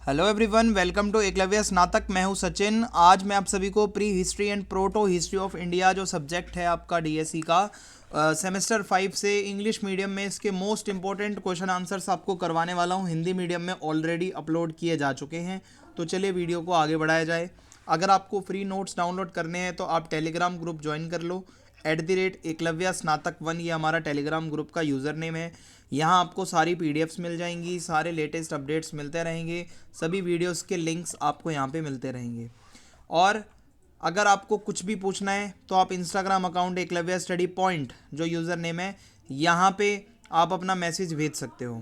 Hello everyone, welcome to Eklavya Snatak. मैं हूं सचिन। आज मैं आप सभी को prehistory and proto history of India जो सब्जेक्ट है आपका डीएससी का सेमेस्टर 5 से इंग्लिश मीडियम में इसके मोस्ट इंपॉर्टेंट क्वेश्चन आंसर्स आपको करवाने वाला हूं। हिंदी मीडियम में ऑलरेडी अपलोड किए जा चुके हैं। तो चलिए वीडियो को आगे बढ़ाया जाए। अगर आपको फ्री नोट्स डाउनलोड करने हैं तो आप टेलीग्राम ग्रुप ज्वाइन कर लो। @एकलव्य स्नातक 1 ये हमारा टेलीग्राम ग्रुप का यूज़र नेम है। यहाँ आपको सारी पीडीएफ्स मिल जाएंगी, सारे लेटेस्ट अपडेट्स मिलते रहेंगे, सभी वीडियोस के लिंक्स आपको यहाँ पे मिलते रहेंगे। और अगर आपको कुछ भी पूछना है तो आप Instagram account Eklavya study point जो यूज़र नेम है, यहाँ पे आप अपना मैसेज भेज सकते हो।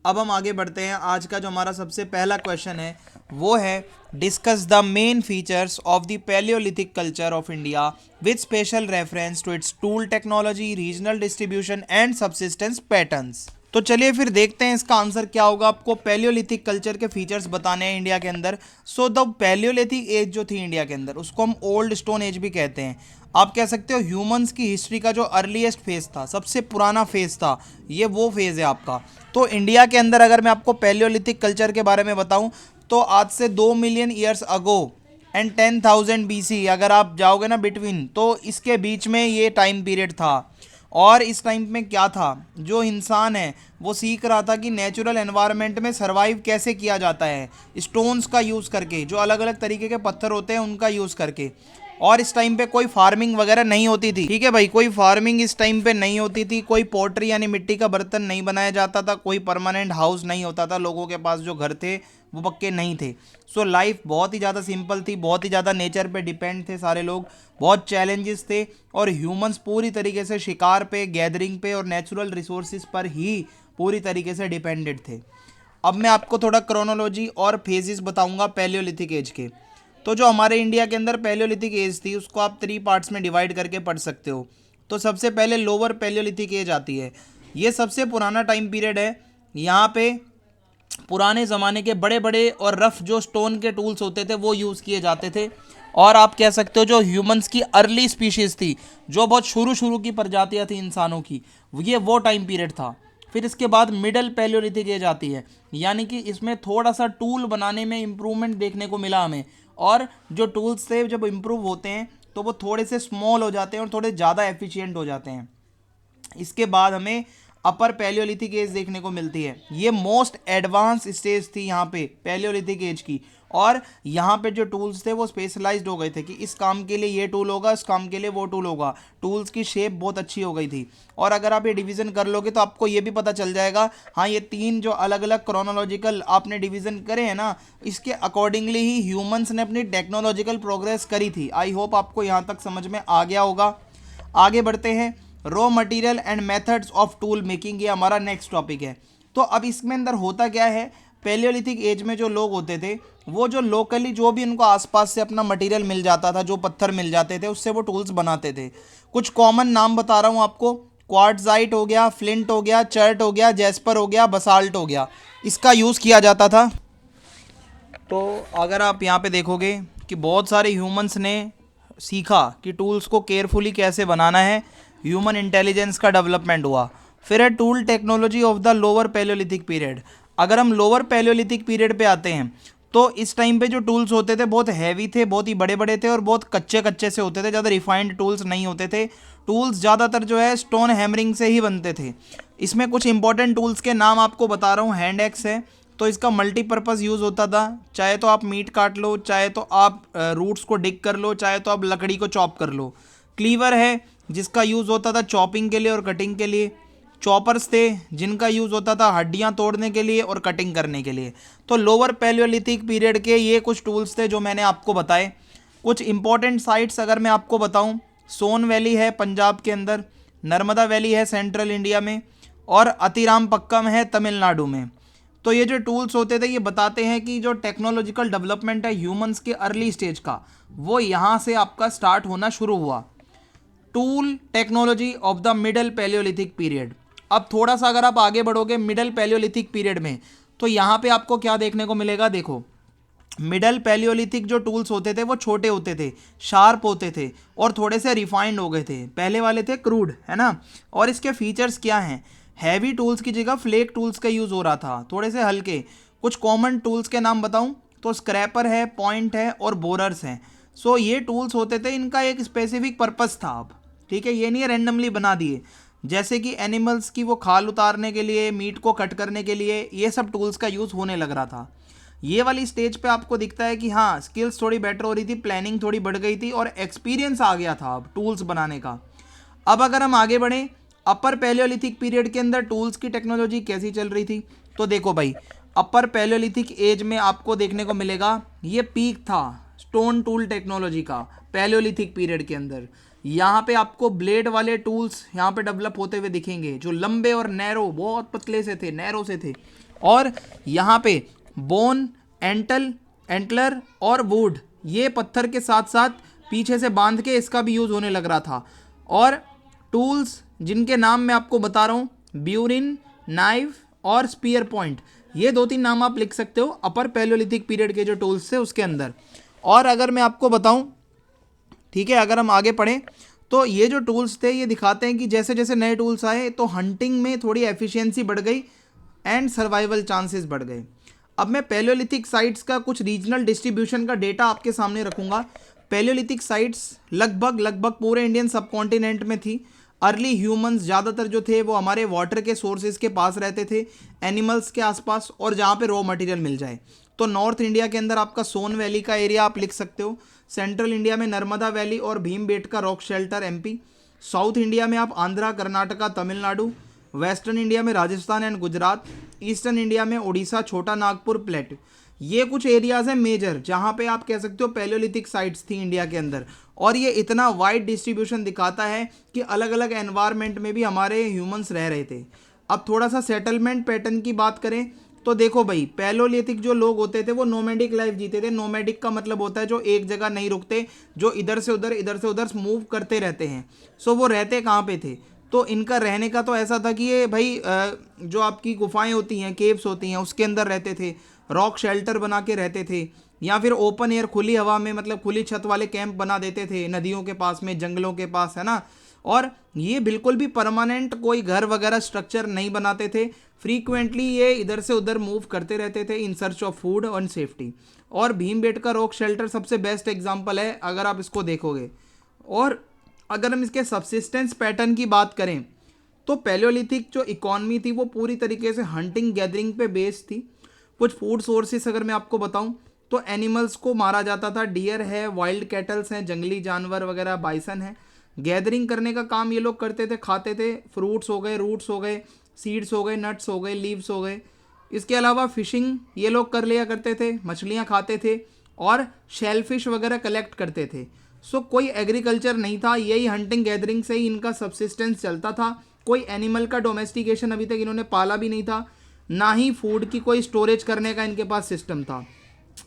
अब हम आगे बढ़ते हैं। आज का जो हमारा सबसे पहला क्वेश्चन है वो है discuss the main features of the palaeolithic culture of India with special reference to its tool technology, regional distribution and subsistence patterns. तो चलिए फिर देखते हैं इसका आंसर क्या होगा। आपको पैलियोलिथिक कल्चर के फीचर्स बताने हैं इंडिया के अंदर। सो द पैलियोलिथिक एज जो थी इंडिया के अंदर, उसको हम ओल्ड स्टोन एज भी कहते हैं। आप कह सकते हो ह्यूमंस की हिस्ट्री का जो अर्लीस्ट फेज था, सबसे पुराना फेज था, ये वो फेज है आपका। तो इंडिया के अंदर अगर मैं आपको पैलियोलिथिक कल्चर के बारे में बताऊं तो आज से 2 million years ago and 10,000 BC अगर आप जाओगे ना बिटवीन, तो इसके बीच में ये टाइम पीरियड था। और इस टाइम में क्या था, जो इंसान है वो सीख रहा था कि नेचुरल एनवायरनमेंट में सरवाइव कैसे किया जाता है, स्टोन्स का यूज़ करके, जो अलग अलग तरीके के पत्थर होते हैं उनका यूज़ करके। और इस टाइम पे कोई फार्मिंग वगैरह नहीं होती थी, ठीक है भाई, कोई फार्मिंग इस टाइम पे नहीं होती थी, कोई पोट्री यानी मिट्टी का बर्तन नहीं बनाया जाता था, कोई परमानेंट हाउस नहीं होता था, लोगों के पास जो घर थे वो पक्के नहीं थे। सो लाइफ बहुत ही ज़्यादा सिंपल थी, बहुत ही ज़्यादा नेचर पे डिपेंड थे सारे लोग, बहुत चैलेंजेस थे। और ह्यूमंस पूरी तरीके से शिकार पे, गैदरिंग पे और नेचुरल रिसोर्सेज पर ही पूरी तरीके से डिपेंडेड थे। अब मैं आपको थोड़ा क्रोनोलॉजी और फेजेस बताऊंगा पैलियोलिथिक एज के। तो जो हमारे इंडिया के अंदर पैलियोलिथिक एज थी उसको आप 3 पार्ट्स में डिवाइड करके पढ़ सकते हो। तो सबसे पहले लोअर पैलियोलिथिक एज आती है। ये सबसे पुराना टाइम पीरियड है। यहाँ पे पुराने ज़माने के बड़े बड़े और रफ जो स्टोन के टूल्स होते थे वो यूज़ किए जाते थे। और आप कह सकते हो जो ह्यूमंस की अर्ली स्पीशीज़ थी, जो बहुत शुरू की प्रजातियाँ थी इंसानों की, ये वो टाइम पीरियड था। फिर इसके बाद मिडल पैलियोलिथिक एज आती है, यानी कि इसमें थोड़ा सा टूल बनाने में इम्प्रूवमेंट देखने को मिला हमें। और जो टूल्स थे जब इम्प्रूव होते हैं तो वो थोड़े से स्मॉल हो जाते हैं और थोड़े ज़्यादा एफिशिएंट हो जाते हैं। इसके बाद हमें अपर पैलियोलिथिक एज देखने को मिलती है। ये मोस्ट एडवांस स्टेज थी यहाँ पे पैलियोलिथिक एज की। और यहाँ पे जो टूल्स थे वो स्पेशलाइज्ड हो गए थे कि इस काम के लिए ये टूल होगा, इस काम के लिए वो टूल होगा। टूल्स की शेप बहुत अच्छी हो गई थी। और अगर आप ये डिवीज़न कर लोगे तो आपको ये भी पता चल जाएगा, हाँ, ये 3 जो अलग अलग क्रोनोलॉजिकल आपने डिवीज़न करे हैं ना, इसके अकॉर्डिंगली ही ह्यूमंस ने अपनी टेक्नोलॉजिकल प्रोग्रेस करी थी। आई होप आपको यहाँ तक समझ में आ गया होगा। आगे बढ़ते हैं। Raw material and methods of tool making, ये हमारा नेक्स्ट टॉपिक है। तो अब इसमें अंदर होता क्या है, पैलियोलिथिक एज में जो लोग होते थे वो जो लोकली जो भी उनको आसपास से अपना मटेरियल मिल जाता था, जो पत्थर मिल जाते थे, उससे वो टूल्स बनाते थे। कुछ कॉमन नाम बता रहा हूँ आपको। क्वार्ट्जाइट हो गया, फ्लिंट हो गया, चर्ट हो गया, जैस्पर हो गया, बसाल्ट हो गया, इसका यूज़ किया जाता था। तो अगर आप यहाँ पे देखोगे कि बहुत सारे ह्यूमंस ने सीखा कि टूल्स को केयरफुली कैसे बनाना है, ह्यूमन इंटेलिजेंस का डेवलपमेंट हुआ। फिर है tool technology of the lower Palaeolithic period. अगर हम लोअर पैलियोलिथिक पीरियड पे आते हैं तो इस टाइम पे जो टूल्स होते थे बहुत हैवी थे, बहुत ही बड़े बड़े थे और बहुत कच्चे कच्चे से होते थे, ज़्यादा रिफाइंड टूल्स नहीं होते थे। टूल्स ज़्यादातर जो है स्टोन हैमरिंग से ही बनते थे। इसमें कुछ इंपॉर्टेंट टूल्स के नाम आपको बता रहा हूँ। हैंड एक्स है, तो इसका मल्टीपर्पज़ यूज़ होता था। चाहे तो आप मीट काट लो, चाहे तो आप रूट्स को डिग कर लो, चाहे तो आप लकड़ी को चॉप कर लो। क्लीवर है जिसका यूज़ होता था चॉपिंग के लिए और कटिंग के लिए। चॉपर्स थे जिनका यूज़ होता था हड्डियां तोड़ने के लिए और कटिंग करने के लिए। तो लोअर पैलियोलिथिक पीरियड के ये कुछ टूल्स थे जो मैंने आपको बताए। कुछ इंपॉर्टेंट साइट्स अगर मैं आपको बताऊं, सोन वैली है पंजाब के अंदर, नर्मदा वैली है सेंट्रल इंडिया में, और अतिराम पक्कम है तमिलनाडु में। तो ये जो टूल्स होते थे ये बताते हैं कि जो टेक्नोलॉजिकल डेवलपमेंट है ह्यूमंस के अर्ली स्टेज का, वो यहाँ से आपका स्टार्ट होना शुरू हुआ। Tool technology of the middle Palaeolithic period. अब थोड़ा सा अगर आप आगे बढ़ोगे मिडल पैलियोलिथिक पीरियड में, तो यहाँ पे आपको क्या देखने को मिलेगा। देखो, मिडल पैलियोलिथिक जो टूल्स होते थे वो छोटे होते थे, शार्प होते थे और थोड़े से रिफाइंड हो गए थे। पहले वाले थे क्रूड, है ना। और इसके फीचर्स क्या हैं, हैवी टूल्स की जगह फ्लेक टूल्स का यूज़ हो रहा था, थोड़े से हल्के। कुछ कॉमन टूल्स के नाम बताऊं तो स्क्रैपर है, पॉइंट है और बोरर्स हैं। सो ये टूल्स होते थे, इनका एक स्पेसिफिक पर्पस था। अब ठीक है, ये नहीं है रैंडमली बना दिए। जैसे कि एनिमल्स की वो खाल उतारने के लिए, मीट को कट करने के लिए, ये सब टूल्स का यूज़ होने लग रहा था। ये वाली स्टेज पे आपको दिखता है कि हाँ, स्किल्स थोड़ी बेटर हो रही थी, प्लानिंग थोड़ी बढ़ गई थी और एक्सपीरियंस आ गया था अब टूल्स बनाने का। अब अगर हम आगे बढ़ें, अपर पैलियोलिथिक पीरियड के अंदर टूल्स की टेक्नोलॉजी कैसी चल रही थी, तो देखो भाई, अपर पैलियोलिथिक एज में आपको देखने को मिलेगा ये पीक था स्टोन टूल टेक्नोलॉजी का पैलियोलिथिक पीरियड के अंदर। यहाँ पे आपको ब्लेड वाले टूल्स यहाँ पे डेवलप होते हुए दिखेंगे, जो लंबे और नैरो, बहुत पतले से थे, नैरो से थे। और यहाँ पे बोन, एंटलर और वुड, ये पत्थर के साथ साथ पीछे से बांध के इसका भी यूज़ होने लग रहा था। और टूल्स जिनके नाम मैं आपको बता रहा हूँ, ब्यूरिन, नाइफ और स्पीयर पॉइंट, ये 2-3 नाम आप लिख सकते हो अपर पैलियोलिथिक पीरियड के जो टूल्स थे उसके अंदर। और अगर मैं आपको बताऊं, ठीक है, अगर हम आगे पढ़ें तो ये जो टूल्स थे ये दिखाते हैं कि जैसे जैसे नए टूल्स आए तो हंटिंग में थोड़ी एफिशिएंसी बढ़ गई एंड सर्वाइवल चांसेस बढ़ गए। अब मैं पैलियोलिथिक साइट्स का कुछ रीजनल डिस्ट्रीब्यूशन का डेटा आपके सामने रखूंगा। पैलियोलिथिक साइट्स लगभग पूरे इंडियन सब कॉन्टिनेंट में थी। अर्ली ह्यूमंस ज़्यादातर जो थे वो हमारे वाटर के सोर्सेज के पास रहते थे, एनिमल्स के आसपास, और जहाँ पे रॉ मटेरियल मिल जाए। तो नॉर्थ इंडिया के अंदर आपका सोन वैली का एरिया आप लिख सकते हो, सेंट्रल इंडिया में नर्मदा वैली और Bhimbetka rock shelter MP, south India में आप आंध्रा, कर्नाटका, तमिलनाडु, वेस्टर्न इंडिया में Rajasthan and Gujarat, eastern India में उड़ीसा, छोटा नागपुर, प्लेट। ये कुछ एरियाज हैं मेजर जहाँ पे आप कह सकते हो पैलियोलिथिक साइट्स थी इंडिया के अंदर। और ये इतना वाइड डिस्ट्रीब्यूशन दिखाता है कि अलग अलग एनवायरनमेंट में भी हमारे ह्यूमंस रह रहे थे। अब थोड़ा सा सेटलमेंट पैटर्न की बात करें तो देखो भाई, पैलियोलिथिक जो लोग होते थे वो नोमैडिक लाइफ जीते थे। नोमैडिक का मतलब होता है जो एक जगह नहीं रुकते, जो इधर से उधर मूव करते रहते हैं। सो वो रहते कहाँ पे थे, तो इनका रहने का तो ऐसा था कि ये भाई जो आपकी गुफाएं होती हैं, केव्स होती हैं, उसके अंदर रहते थे, रॉक शेल्टर बना के रहते थे, या फिर ओपन एयर खुली हवा में, मतलब खुली छत वाले कैंप बना देते थे नदियों के पास में, जंगलों के पास, है ना। और ये बिल्कुल भी परमानेंट कोई घर वगैरह स्ट्रक्चर नहीं बनाते थे। फ्रीक्वेंटली ये इधर से उधर मूव करते रहते थे इन सर्च ऑफ फूड और सेफ्टी। और भीमबेटका रॉक शेल्टर सबसे बेस्ट एग्जाम्पल है अगर आप इसको देखोगे। और अगर हम इसके सबसिस्टेंस पैटर्न की बात करें तो पैलियोलिथिक जो इकॉनमी थी वो पूरी तरीके से हंटिंग गैदरिंग पे बेस्ड थी। कुछ फूड सोर्सेस अगर मैं आपको बताऊं तो एनिमल्स को मारा जाता था, डियर है, वाइल्ड कैटल्स हैं, जंगली जानवर वगैरह, बाइसन है। गैदरिंग करने का काम ये लोग करते थे, खाते थे, फ्रूट्स हो गए, रूट्स हो गए, सीड्स हो गए, नट्स हो गए, लीव्स हो गए। इसके अलावा फिशिंग ये लोग कर लिया करते थे, मछलियाँ खाते थे और शेलफिश वगैरह कलेक्ट करते थे। सो कोई एग्रीकल्चर नहीं था, यही हंटिंग गैदरिंग से ही इनका सबसिस्टेंस चलता था। कोई एनिमल का डोमेस्टिकेशन अभी तक इन्होंने पाला भी नहीं था, ना ही फूड की कोई स्टोरेज करने का इनके पास सिस्टम था।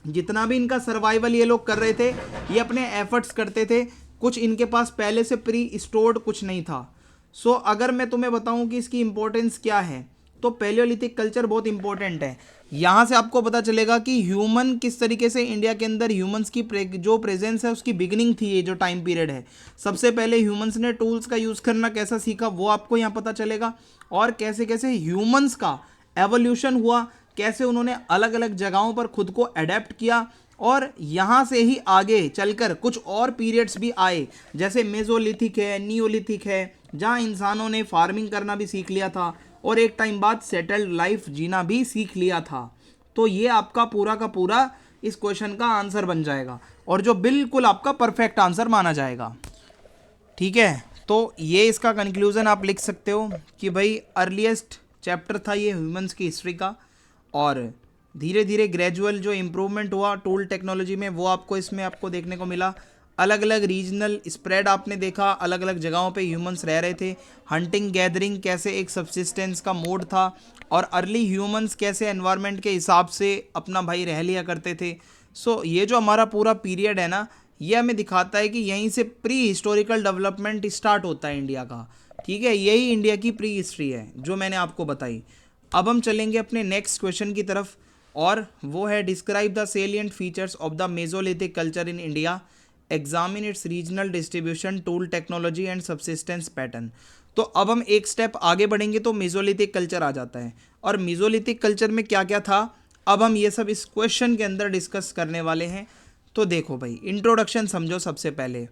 जितना भी इनका सर्वाइवल ये लोग कर रहे थे ये अपने एफर्ट्स करते थे, कुछ इनके पास पहले से प्री स्टोर्ड कुछ नहीं था। सो अगर मैं तुम्हें बताऊं कि इसकी इंपॉर्टेंस क्या है तो पैलियोलिथिक कल्चर बहुत इंपॉर्टेंट है। यहाँ से आपको पता चलेगा कि ह्यूमन किस तरीके से इंडिया के अंदर ह्यूमंस की जो प्रेजेंस है उसकी बिगिनिंग थी। ये जो टाइम पीरियड है, सबसे पहले ह्यूमंस ने टूल्स का यूज़ करना कैसा सीखा वो आपको यहाँ पता चलेगा, और कैसे कैसे ह्यूमंस का एवोल्यूशन हुआ, कैसे उन्होंने अलग अलग जगहों पर खुद को अडेप्ट किया। और यहाँ से ही आगे चलकर कुछ और पीरियड्स भी आए, जैसे मेजोलिथिक है, नियोलिथिक है, जहाँ इंसानों ने फार्मिंग करना भी सीख लिया था और एक टाइम बाद सेटल्ड लाइफ जीना भी सीख लिया था। तो ये आपका पूरा का पूरा इस क्वेश्चन का आंसर बन जाएगा और जो बिल्कुल आपका परफेक्ट आंसर माना जाएगा। ठीक है, तो ये इसका कंक्लूजन आप लिख सकते हो कि भाई अर्लीस्ट चैप्टर था ये ह्यूमंस की हिस्ट्री का, और धीरे धीरे ग्रेजुअल जो इम्प्रूवमेंट हुआ टूल टेक्नोलॉजी में वो आपको इसमें आपको देखने को मिला। अलग अलग रीजनल स्प्रेड आपने देखा, अलग अलग जगहों पे ह्यूमंस रह रहे थे, हंटिंग गैदरिंग कैसे एक सबसिस्टेंस का मोड था, और अर्ली ह्यूमंस कैसे एनवायरनमेंट के हिसाब से अपना भाई रह लिया करते थे। सो ये जो हमारा पूरा पीरियड है ना, ये हमें दिखाता है कि यहीं से प्री हिस्टोरिकल डेवलपमेंट स्टार्ट होता है इंडिया का। ठीक है, यही इंडिया की प्री हिस्ट्री है जो मैंने आपको बताई। अब हम चलेंगे अपने नेक्स्ट क्वेश्चन की तरफ, और वो है describe the salient features of the Mesolithic culture in India, examine it's regional distribution, tool technology and subsistence pattern. तो अब हम एक स्टेप आगे बढ़ेंगे तो मेसोलिथिक कल्चर आ जाता है। और मेसोलिथिक कल्चर में क्या क्या था, अब हम ये सब इस क्वेश्चन के अंदर डिस्कस करने वाले हैं। तो देखो भाई, इंट्रोडक्शन समझो। सबसे पहले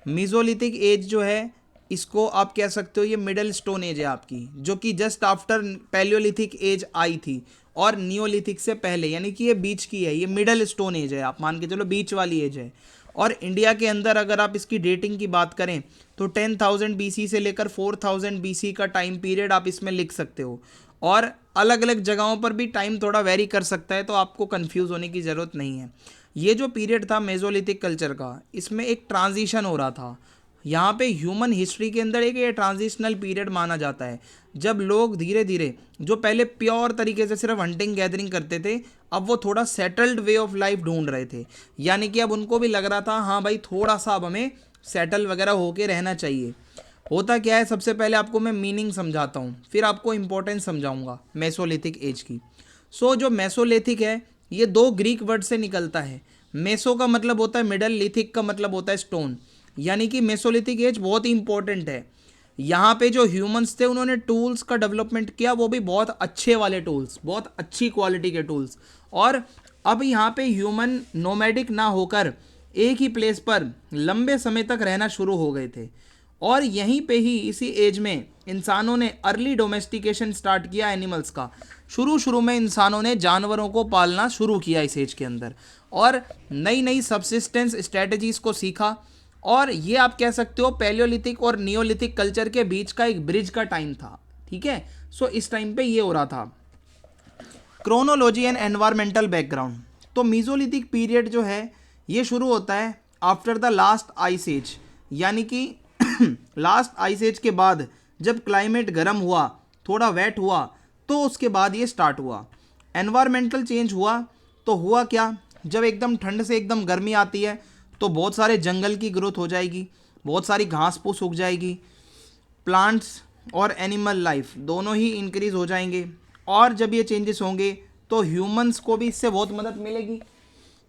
मीजोलिथिक एज जो है, इसको आप कह सकते हो ये मिडल स्टोन एज है आपकी, जो कि जस्ट आफ्टर पैलियोलिथिक एज आई थी और नियोलिथिक से पहले, यानी कि ये बीच की है, ये मिडल स्टोन एज है, आप मान के चलो बीच वाली एज है। और इंडिया के अंदर अगर आप इसकी डेटिंग की बात करें तो 10,000 BC से लेकर 4,000 BC का टाइम पीरियड आप इसमें लिख सकते हो। और अलग अलग जगहों पर भी टाइम थोड़ा वेरी कर सकता है, तो आपको कंफ्यूज होने की ज़रूरत नहीं है। ये जो पीरियड था मेसोलिथिक कल्चर का, इसमें एक ट्रांजिशन हो रहा था। यहाँ पे ह्यूमन हिस्ट्री के अंदर एक ये ट्रांजिशनल पीरियड माना जाता है, जब लोग धीरे धीरे, जो पहले प्योर तरीके से सिर्फ हंटिंग गैदरिंग करते थे, अब वो थोड़ा सेटल्ड वे ऑफ लाइफ ढूंढ रहे थे। यानी कि अब उनको भी लग रहा था हाँ भाई, थोड़ा सा अब हमें सेटल वगैरह होके रहना चाहिए। होता क्या है, सबसे पहले आपको मैं मीनिंग समझाता हूँ, फिर आपको इंपॉर्टेंस समझाऊंगा मेसोलिथिक एज की। जो मेसोलिथिक है, ये दो ग्रीक वर्ड से निकलता है। मेसो का मतलब होता है मिडल, लिथिक का मतलब होता है स्टोन। यानी कि मेसोलिथिक एज बहुत ही इंपॉर्टेंट है। यहाँ पे जो ह्यूमंस थे, उन्होंने टूल्स का डेवलपमेंट किया, वो भी बहुत अच्छे वाले टूल्स, बहुत अच्छी क्वालिटी के टूल्स। और अब यहाँ पे ह्यूमन नोमैडिक ना होकर एक ही प्लेस पर लंबे समय तक रहना शुरू हो गए थे। और यहीं पे ही इसी एज में इंसानों ने अर्ली डोमेस्टिकेशन स्टार्ट किया एनिमल्स का। शुरू में इंसानों ने जानवरों को पालना शुरू किया इस एज के अंदर, और नई नई सबसिस्टेंस स्ट्रेटजीज को सीखा। और ये आप कह सकते हो पैलियोलिथिक और नियोलिथिक कल्चर के बीच का एक ब्रिज का टाइम था। ठीक है, इस टाइम पे ये हो रहा था। Chronology and environmental background. तो मीजोलिथिक पीरियड जो है, ये शुरू होता है after the last ice age, यानी कि लास्ट आइस एज के बाद जब क्लाइमेट गर्म हुआ, थोड़ा वेट हुआ, तो उसके बाद ये स्टार्ट हुआ। एनवायरमेंटल चेंज हुआ, तो हुआ क्या, जब एकदम ठंड से एकदम गर्मी आती है तो बहुत सारे जंगल की ग्रोथ हो जाएगी, बहुत सारी घास फूस उग जाएगी, प्लांट्स और एनिमल लाइफ दोनों ही इंक्रीज हो जाएंगे। और जब ये चेंजेस होंगे तो ह्यूमंस को भी इससे बहुत मदद मिलेगी।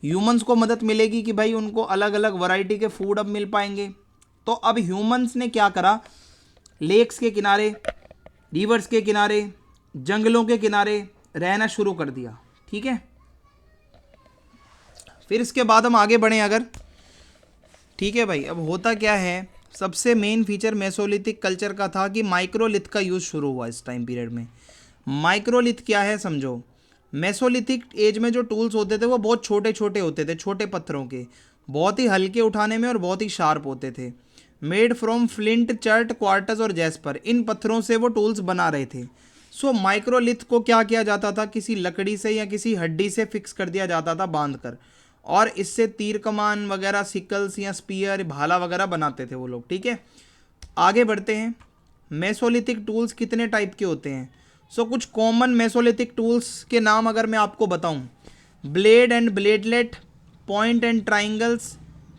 ह्यूमंस को मदद मिलेगी कि भाई उनको अलग अलग वैरायटी के फूड अब मिल पाएंगे। तो अब ह्यूमंस ने क्या करा, लेक्स के किनारे, रिवर्स के किनारे, जंगलों के किनारे रहना शुरू कर दिया। ठीक है, फिर इसके बाद हम आगे बढ़ें अगर। ठीक है भाई, अब होता क्या है, सबसे मेन फीचर मेसोलिथिक कल्चर का था कि माइक्रोलिथ का यूज़ शुरू हुआ इस टाइम पीरियड में। माइक्रोलिथ क्या है समझो। मेसोलिथिक एज में जो टूल्स होते थे वो बहुत छोटे छोटे होते थे, छोटे पत्थरों के, बहुत ही हल्के उठाने में और बहुत ही शार्प होते थे। Made from flint, chert, quartz और जैस्पर, इन पत्थरों से वो टूल्स बना रहे थे। माइक्रोलिथ को क्या किया जाता था, किसी लकड़ी से या किसी हड्डी से फिक्स कर दिया जाता था बांध कर, और इससे तीर कमान वगैरह, सिकल्स या स्पीयर, भाला वगैरह बनाते थे वो लोग। ठीक है, आगे बढ़ते हैं। मेसोलिथिक टूल्स कितने टाइप के होते हैं? कुछ कॉमन मेसोलिथिक टूल्स के नाम अगर मैं आपको बताऊं, blade and bladelet, point and triangles,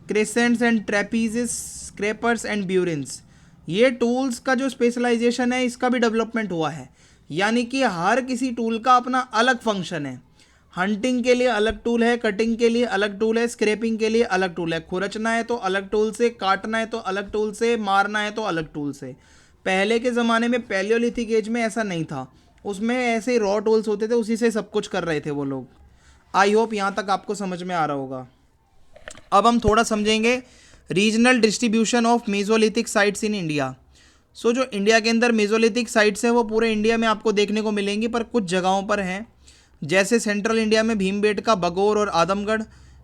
crescents and trapezes, scrapers and burins. ये टूल्स का जो स्पेशलाइजेशन है, इसका भी डेवलपमेंट हुआ है। यानी कि हर किसी टूल का अपना अलग फंक्शन है। हंटिंग के लिए अलग टूल है, कटिंग के लिए अलग टूल है, स्क्रैपिंग के लिए अलग टूल है, खुरचना है तो अलग टूल से, काटना है तो अलग टूल से, मारना है तो अलग टूल से। पहले के ज़माने में पैलियोलिथिक एज में ऐसा नहीं था, उसमें ऐसे रॉ टूल्स होते थे, उसी से सब कुछ कर रहे थे वो लोग। आई होप यहाँ तक आपको समझ में आ रहा होगा। अब हम थोड़ा समझेंगे regional distribution of Mesolithic sites in India. जो इंडिया के अंदर मेसोलिथिक साइट्स हैं वो पूरे इंडिया में आपको देखने को मिलेंगी, पर कुछ जगहों पर हैं, जैसे सेंट्रल इंडिया में भीमबेटका, बगौर और आदमगढ़,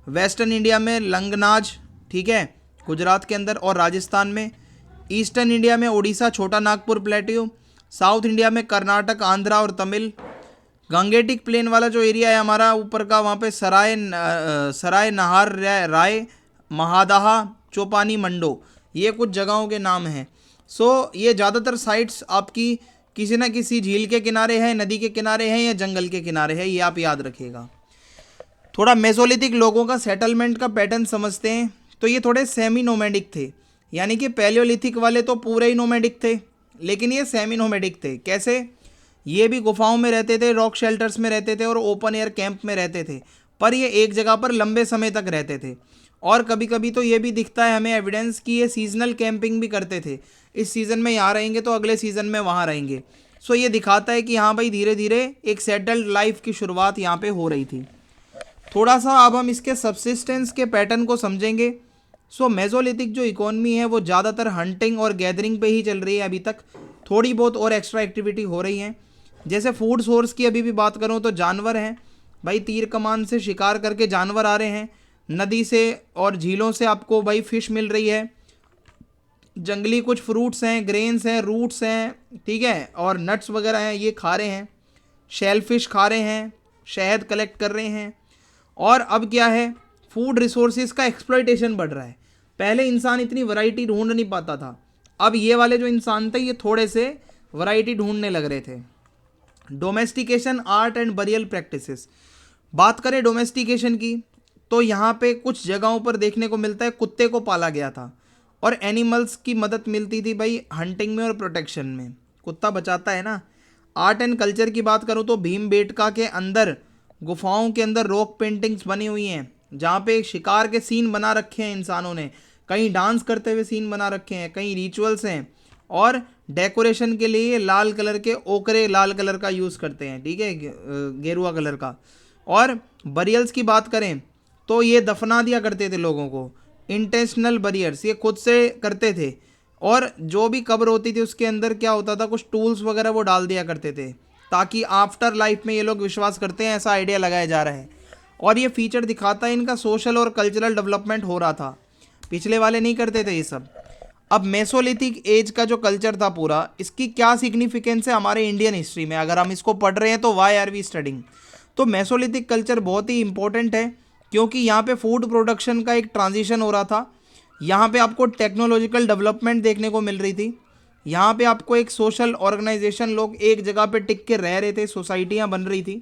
वेस्टर्न इंडिया में लंगनाज, ठीक है, गुजरात के अंदर और राजस्थान में, ईस्टर्न इंडिया में उड़ीसा, छोटा नागपुर प्लेट्यू, साउथ इंडिया में कर्नाटक, आंध्रा और तमिल, गंगेटिक प्लेन वाला जो एरिया है हमारा ऊपर का, वहाँ पे सराय नहार राय, महादाहा, चौपानी, मंडो, ये कुछ जगहों के नाम हैं। ये ज़्यादातर साइट्स आपकी किसी न किसी झील के किनारे है, नदी के किनारे है या जंगल के किनारे है, ये आप याद रखिएगा। थोड़ा मेसोलिथिक लोगों का सेटलमेंट का पैटर्न समझते हैं। तो ये थोड़े सेमी नोमैडिक थे, यानी कि पैलियोलिथिक वाले तो पूरे ही नोमैडिक थे, लेकिन ये सेमी नोमैडिक थे। कैसे? ये भी गुफाओं में रहते थे, रॉक शेल्टर्स में रहते थे और ओपन एयर कैंप में रहते थे, पर ये एक जगह पर लंबे समय तक रहते थे। और कभी कभी तो ये भी दिखता है हमें एविडेंस कि ये सीजनल कैंपिंग भी करते थे। इस सीज़न में यहाँ रहेंगे तो अगले सीज़न में वहाँ रहेंगे। सो ये दिखाता है कि हाँ भाई धीरे धीरे एक सेटल्ड लाइफ की शुरुआत यहाँ पे हो रही थी। थोड़ा सा अब हम इसके सबसिस्टेंस के पैटर्न को समझेंगे। सो मेसोलिथिक जो इकोनॉमी है वो ज़्यादातर हंटिंग और गैदरिंग पे ही चल रही है अभी तक। थोड़ी बहुत और एक्स्ट्रा एक्टिविटी हो रही हैं। जैसे फूड सोर्स की अभी भी बात करूँ तो जानवर हैं भाई, तीर कमान से शिकार करके जानवर आ रहे हैं, नदी से और झीलों से आपको भाई फिश मिल रही है, जंगली कुछ फ्रूट्स हैं, ग्रेन्स हैं, रूट्स हैं, ठीक है, और नट्स वगैरह हैं, ये खा रहे हैं, शेल फिश खा रहे हैं, शहद कलेक्ट कर रहे हैं। और अब क्या है, फूड रिसोर्सेज का एक्सप्लॉइटेशन बढ़ रहा है। पहले इंसान इतनी वैरायटी ढूंढ नहीं पाता था, अब ये वाले जो इंसान थे ये थोड़े से वैरायटी ढूंढने लग रहे थे। Domestication, art and burial practices. बात करें डोमेस्टिकेशन की तो यहाँ पे कुछ जगहों पर देखने को मिलता है कुत्ते को पाला गया था और एनिमल्स की मदद मिलती थी भाई हंटिंग में और प्रोटेक्शन में, कुत्ता बचाता है ना। आर्ट एंड कल्चर की बात करूँ तो भीमबेटका के अंदर गुफाओं के अंदर रॉक पेंटिंग्स बनी हुई हैं जहाँ पे शिकार के सीन बना रखे हैं इंसानों ने, कहीं डांस करते हुए सीन बना रखे हैं, कहीं रिचुअल्स हैं, और डेकोरेशन के लिए लाल कलर के ओकरे लाल कलर का यूज़ करते हैं, ठीक है, गेरुआ कलर का। और बरियल्स की बात करें तो ये दफना दिया करते थे लोगों को, इंटेंशनल बरियर्स ये खुद से करते थे, और जो भी कब्र होती थी उसके अंदर क्या होता था, कुछ टूल्स वगैरह वो डाल दिया करते थे ताकि आफ्टर लाइफ में, ये लोग विश्वास करते हैं, ऐसा आइडिया लगाया जा रहा है। और ये फीचर दिखाता है इनका सोशल और कल्चरल डेवलपमेंट हो रहा था, पिछले वाले नहीं करते थे ये सब। अब मेसोलिथिक एज का जो कल्चर था पूरा, इसकी क्या सिग्निफिकेंस है हमारे इंडियन हिस्ट्री में, अगर हम इसको पढ़ रहे हैं तो वाई आर वी स्टडिंग। तो मेसोलिथिक कल्चर बहुत ही इंपॉर्टेंट है क्योंकि यहाँ पे फूड प्रोडक्शन का एक ट्रांजिशन हो रहा था, यहाँ पे आपको टेक्नोलॉजिकल डेवलपमेंट देखने को मिल रही थी, यहाँ पे आपको एक सोशल ऑर्गेनाइजेशन, लोग एक जगह पे टिक के रह रहे थे, सोसाइटियाँ बन रही थी,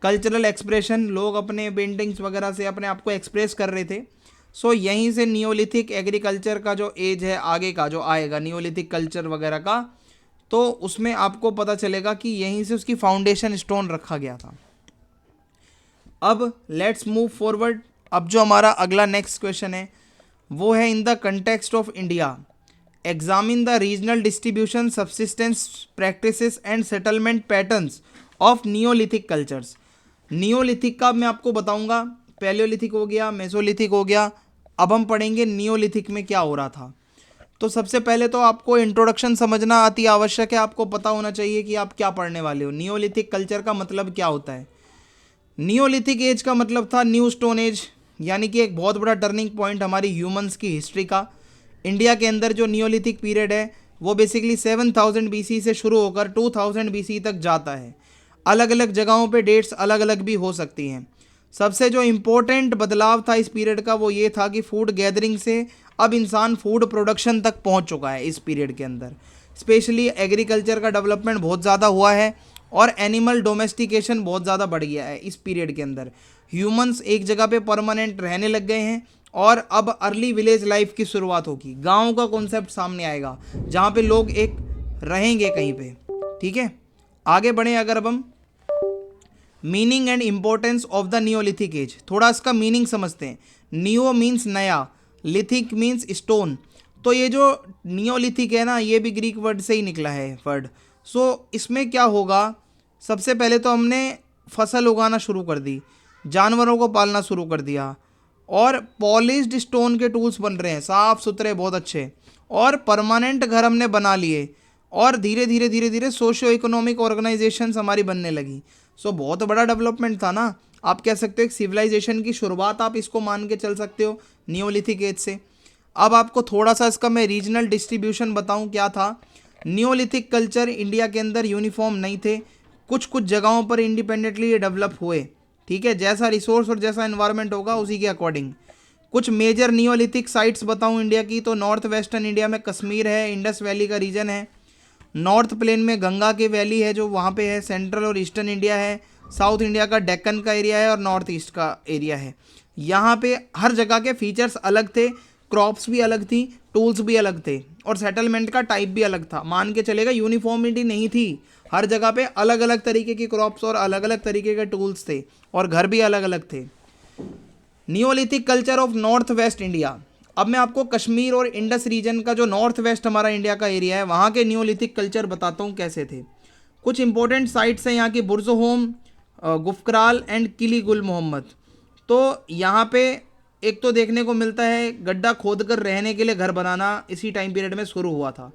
कल्चरल एक्सप्रेशन, लोग अपने पेंटिंग्स वगैरह से अपने आप को एक्सप्रेस कर रहे थे। सो यहीं से नियोलिथिक एग्रीकल्चर का जो एज है आगे का जो आएगा, नियोलिथिक कल्चर वगैरह का, तो उसमें आपको पता चलेगा कि यहीं से उसकी फाउंडेशन स्टोन रखा गया था। अब लेट्स मूव फॉरवर्ड। अब जो हमारा अगला नेक्स्ट क्वेश्चन है वो है, in the context of India examine the regional distribution, subsistence practices and settlement patterns of Neolithic cultures. Neolithic का मैं आपको बताऊंगा, पैलियोलिथिक हो गया, मेसोलिथिक हो गया, अब हम पढ़ेंगे नियोलिथिक में क्या हो रहा था। तो सबसे पहले तो आपको इंट्रोडक्शन समझना अति आवश्यक है, आपको पता होना चाहिए कि आप क्या पढ़ने वाले हो। नियोलिथिक कल्चर का मतलब क्या होता है। नियोलिथिक एज का मतलब था न्यू स्टोन एज, यानी कि एक बहुत बड़ा टर्निंग पॉइंट हमारी ह्यूमंस की हिस्ट्री का। इंडिया के अंदर जो नियोलिथिक पीरियड है वो बेसिकली 7000 BC से शुरू होकर 2000 BC तक जाता है। अलग अलग जगहों पे डेट्स अलग अलग भी हो सकती हैं। सबसे जो इम्पोर्टेंट बदलाव था इस पीरियड का वो ये था कि फूड गैदरिंग से अब इंसान फूड प्रोडक्शन तक पहुंच चुका है। इस पीरियड के अंदर स्पेशली एग्रीकल्चर का डेवलपमेंट बहुत ज़्यादा हुआ है और एनिमल डोमेस्टिकेशन बहुत ज़्यादा बढ़ गया है। इस पीरियड के अंदर ह्यूमंस एक जगह पे परमानेंट रहने लग गए हैं और अब अर्ली विलेज लाइफ की शुरुआत होगी। गाँव का कॉन्सेप्ट सामने आएगा जहाँ पे लोग एक रहेंगे कहीं पे, ठीक है। आगे बढ़ें अगर अब हम meaning and importance of the neolithic age, थोड़ा इसका मीनिंग समझते हैं। नियो मीन्स नया, लिथिक मीन्स स्टोन। तो ये जो नियोलिथिक है ना, ये भी ग्रीक वर्ड से ही निकला है वर्ड। सो इसमें क्या होगा, सबसे पहले तो हमने फसल उगाना शुरू कर दी, जानवरों को पालना शुरू कर दिया, और पॉलिश्ड स्टोन के टूल्स बन रहे हैं, साफ सुथरे बहुत अच्छे, और परमानेंट घर हमने बना लिए, और धीरे धीरे धीरे धीरे सोशियो इकोनॉमिक ऑर्गेनाइजेशंस हमारी बनने लगी। सो बहुत बड़ा डेवलपमेंट था ना, आप कह सकते हो एक सिविलाइजेशन की शुरुआत आप इसको मान के चल सकते हो नियोलिथिक एज से। अब आपको थोड़ा सा इसका मैं रीजनल डिस्ट्रीब्यूशन बताऊं क्या था। नियोलिथिक कल्चर इंडिया के अंदर यूनिफॉर्म नहीं थे, कुछ कुछ जगहों पर इंडिपेंडेंटली ये डेवलप हुए, ठीक है, जैसा रिसोर्स और जैसा एनवायरनमेंट होगा उसी के अकॉर्डिंग। कुछ मेजर नियोलिथिक साइट्स बताऊं इंडिया की, तो नॉर्थ वेस्टर्न इंडिया में कश्मीर है, इंडस वैली का रीजन है, नॉर्थ प्लेन में गंगा की वैली है जो वहाँ पे है, सेंट्रल और ईस्टर्न इंडिया है, साउथ इंडिया का डेक्कन का एरिया है और नॉर्थ ईस्ट का एरिया है। यहाँ पे हर जगह के फीचर्स अलग थे, क्रॉप्स भी अलग थी, टूल्स भी अलग थे, और सेटलमेंट का टाइप भी अलग था। मान के चलेगा यूनिफॉर्मिटी नहीं थी, हर जगह पे अलग अलग तरीके की क्रॉप्स और अलग अलग तरीके के टूल्स थे, और घर भी अलग अलग थे। Neolithic culture of north west India. अब मैं आपको कश्मीर और इंडस रीजन का जो नॉर्थ वेस्ट हमारा इंडिया का एरिया है वहाँ के नियोलिथिक कल्चर बताता हूँ कैसे थे। कुछ इंपॉर्टेंट साइट्स हैं यहाँ की, बुर्ज़होम, गुफकराल एंड किली गुल मोहम्मद। तो यहाँ पे एक तो देखने को मिलता है गड्ढा खोद कर रहने के लिए घर बनाना इसी टाइम पीरियड में शुरू हुआ था।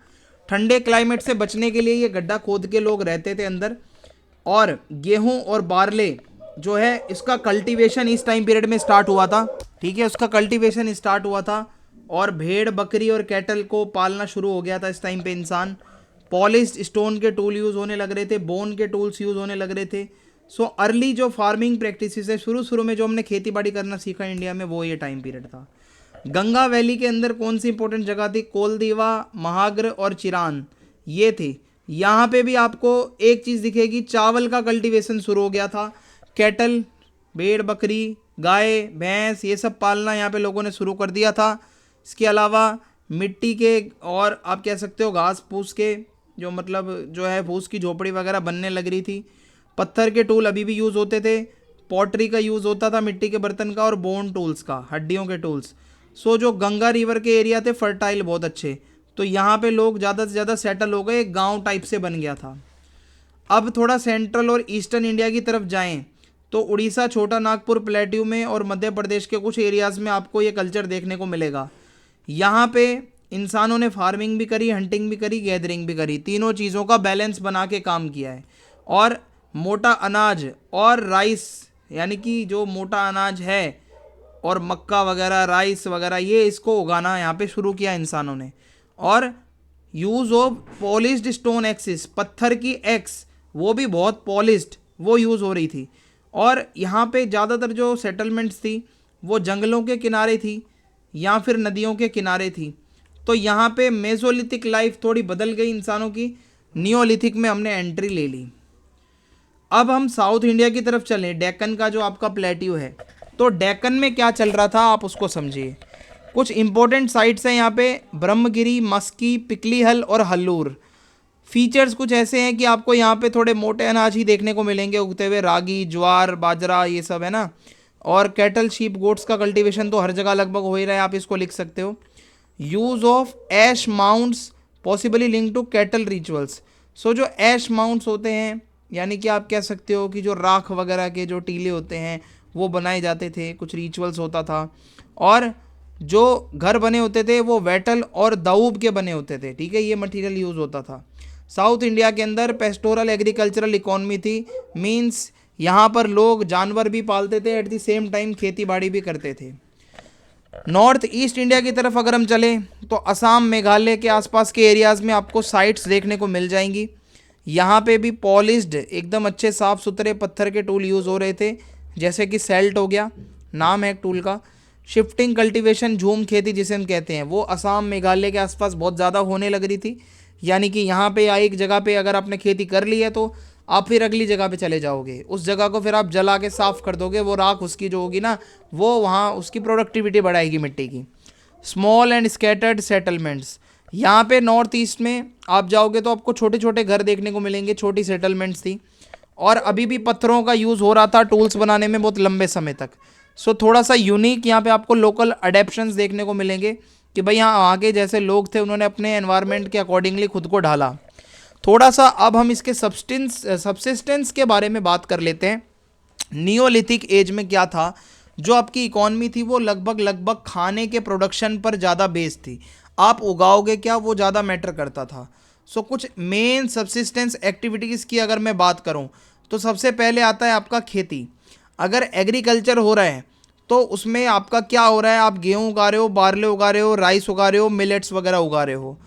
ठंडे क्लाइमेट से बचने के लिए ये गड्ढा खोद के लोग रहते थे अंदर। और गेहूं और बारले जो है इसका कल्टीवेशन इस टाइम पीरियड में स्टार्ट हुआ था, ठीक है, उसका कल्टीवेशन स्टार्ट हुआ था। और भेड़ बकरी और कैटल को पालना शुरू हो गया था इस टाइम पे इंसान। पॉलिश्ड स्टोन के टूल यूज़ होने लग रहे थे, बोन के टूल्स यूज़ होने लग रहे थे। सो अर्ली जो फार्मिंग प्रैक्टिसेस है, शुरू शुरू में जो हमने खेती बाड़ी करना सीखा इंडिया में, वो ये टाइम पीरियड था। गंगा वैली के अंदर कौन सी इंपॉर्टेंट जगह थी? कोलदीवा, महाग्र और चिरान, ये थे। यहाँ पे भी आपको एक चीज़ दिखेगी, चावल का कल्टीवेशन शुरू हो गया था। कैटल, भेड़ बकरी, गाय भैंस, ये सब पालना यहाँ पे लोगों ने शुरू कर दिया था। इसके अलावा मिट्टी के और आप कह सकते हो घास फूस के, जो मतलब जो है फूस की झोपड़ी वगैरह बनने लग रही थी। पत्थर के टूल अभी भी यूज़ होते थे, पॉटरी का यूज़ होता था, मिट्टी के बर्तन का, और बोन टूल्स का, हड्डियों के टूल्स। सो जो गंगा रिवर के एरिया थे फर्टाइल बहुत अच्छे, तो यहाँ पे लोग ज़्यादा से ज़्यादा सेटल हो गए, गांव टाइप से बन गया था। अब थोड़ा सेंट्रल और ईस्टर्न इंडिया की तरफ जाएं तो उड़ीसा, छोटा नागपुर प्लेट्यू में और मध्य प्रदेश के कुछ एरियाज़ में आपको ये कल्चर देखने को मिलेगा। यहाँ पे इंसानों ने फार्मिंग भी करी, हंटिंग भी करी, गैदरिंग भी करी, तीनों चीज़ों का बैलेंस बना के काम किया है। और मोटा अनाज और राइस, यानी कि जो मोटा अनाज है और मक्का वगैरह, राइस वगैरह, ये इसको उगाना यहाँ पे शुरू किया इंसानों ने। और use of polished stone axis, पत्थर की एक्स, वो भी बहुत पॉलिश्ड वो यूज़ हो रही थी। और यहाँ पे ज़्यादातर जो सेटलमेंट्स थी वो जंगलों के किनारे थी या फिर नदियों के किनारे थी। तो यहाँ पे मेसोलिथिक लाइफ थोड़ी बदल गई इंसानों की, नियोलिथिक में हमने एंट्री ले ली। अब हम साउथ इंडिया की तरफ चलें, डेक्कन का जो आपका प्लेट्यू है, तो डेक्कन में क्या चल रहा था आप उसको समझिए। कुछ इंपॉर्टेंट साइट्स हैं यहाँ पे, ब्रह्मगिरी, मस्की, पिकलीहल और हल्लूर। फीचर्स कुछ ऐसे हैं कि आपको यहाँ पे थोड़े मोटे अनाज ही देखने को मिलेंगे उगते हुए, रागी, ज्वार, बाजरा, ये सब है ना। और कैटल, शीप, गोट्स का कल्टीवेशन तो हर जगह लगभग हो ही रहा है, आप इसको लिख सकते हो। Use of ash mounds possibly link to cattle rituals. So जो ऐश माउंट्स होते हैं, यानी कि आप कह सकते हो कि जो राख वगैरह के जो टीले होते हैं वो बनाए जाते थे, कुछ रिचुअल्स होता था। और जो घर बने होते थे वो वेटल और दाऊब के बने होते थे, ठीक है, ये मटेरियल यूज़ होता था। साउथ इंडिया के अंदर पेस्टोरल एग्रीकल्चरल इकोनॉमी थी, मींस यहाँ पर लोग जानवर भी पालते थे, एट द सेम टाइम खेती बाड़ी भी करते थे। नॉर्थ ईस्ट इंडिया की तरफ अगर हम चलें तो असम, मेघालय के आसपास के एरियाज़ में आपको साइट्स देखने को मिल जाएंगी। यहाँ पे भी पॉलिश्ड एकदम अच्छे साफ़ सुथरे पत्थर के टूल यूज़ हो रहे थे, जैसे कि सेल्ट हो गया, नाम है एक टूल का। शिफ्टिंग कल्टीवेशन, झूम खेती जिसे हम कहते हैं, वो असम मेघालय के आसपास बहुत ज़्यादा होने लग रही थी। यानी कि यहाँ पे या एक जगह पे अगर आपने खेती कर ली है तो आप फिर अगली जगह पे चले जाओगे, उस जगह को फिर आप जला के साफ़ कर दोगे, वो राख उसकी जो होगी ना, वो वहाँ उसकी प्रोडक्टिविटी बढ़ाएगी मिट्टी की। स्मॉल एंड स्कैटर्ड सेटलमेंट्स, यहाँ पे नॉर्थ ईस्ट में आप जाओगे तो आपको छोटे छोटे घर देखने को मिलेंगे, छोटी सेटलमेंट्स थी। और अभी भी पत्थरों का यूज़ हो रहा था टूल्स बनाने में बहुत लंबे समय तक। सो थोड़ा सा यूनिक यहाँ पे आपको लोकल अडेप्शंस देखने को मिलेंगे कि भाई यहाँ आगे जैसे लोग थे उन्होंने अपने एनवायरनमेंट के अकॉर्डिंगली खुद को ढाला। थोड़ा सा अब हम इसके सब्सिस्टेंस के बारे में बात कर लेते हैं। नियोलिथिक एज में क्या था, जो आपकी इकॉनमी थी वो लगभग खाने के प्रोडक्शन पर ज़्यादा बेस्ड थी। आप उगाओगे क्या, वो ज़्यादा मैटर करता था। सो कुछ मेन सब्सिस्टेंस एक्टिविटीज़ की अगर मैं बात करूं तो सबसे पहले आता है आपका खेती। अगर एग्रीकल्चर हो रहा है तो उसमें आपका क्या हो रहा है, आप गेहूँ उगा रहे हो, बारले उगा रहे हो, राइस उगा रहे हो, मिलेट्स वगैरह उगा रहे हो।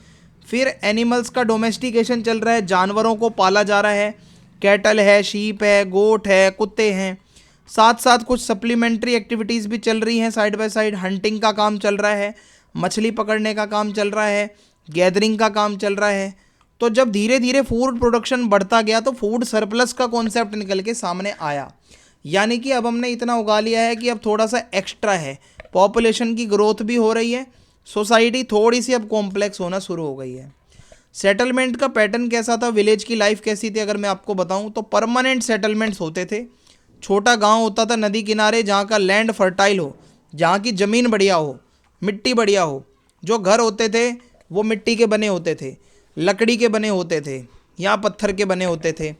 फिर एनिमल्स का डोमेस्टिकेशन चल रहा है, जानवरों को पाला जा रहा है, कैटल है, शीप है, गोट है, कुत्ते हैं। साथ साथ कुछ सप्लीमेंट्री एक्टिविटीज़ भी चल रही हैं साइड बाय साइड, हंटिंग का काम चल रहा है, मछली पकड़ने का काम चल रहा है, गैदरिंग का काम चल रहा है। तो जब धीरे धीरे फूड प्रोडक्शन बढ़ता गया तो फूड सरप्लस का कॉन्सेप्ट निकल के सामने आया। यानी कि अब हमने इतना उगा लिया है कि अब थोड़ा सा एक्स्ट्रा है, पॉपुलेशन की ग्रोथ भी हो रही है, सोसाइटी थोड़ी सी अब कॉम्प्लेक्स होना शुरू हो गई है। सेटलमेंट का पैटर्न कैसा था, विलेज की लाइफ कैसी थी, अगर मैं आपको बताऊं तो परमानेंट सेटलमेंट्स होते थे। छोटा गांव होता था नदी किनारे, जहाँ का लैंड फर्टाइल हो, जहाँ की ज़मीन बढ़िया हो, मिट्टी बढ़िया हो। जो घर होते थे वो मिट्टी के बने होते थे, लकड़ी के बने होते थे, यहाँ पत्थर के बने होते थे।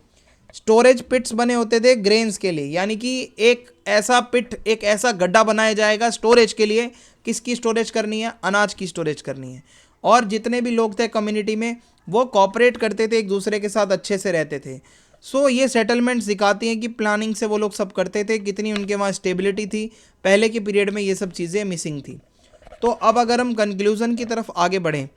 स्टोरेज पिट्स बने होते थे ग्रेन्स के लिए, यानी कि एक ऐसा पिट, एक ऐसा गड्ढा बनाया जाएगा स्टोरेज के लिए। किसकी स्टोरेज करनी है? अनाज की स्टोरेज करनी है। और जितने भी लोग थे कम्युनिटी में वो कॉपरेट करते थे, एक दूसरे के साथ अच्छे से रहते थे। सो ये सेटलमेंट्स दिखाती हैं कि प्लानिंग से वो लोग सब करते थे, कितनी उनके वहाँ स्टेबिलिटी थी। पहले के पीरियड में ये सब चीज़ें मिसिंग थी। तो अब अगर हम कंक्लूज़न की तरफ आगे बढ़ें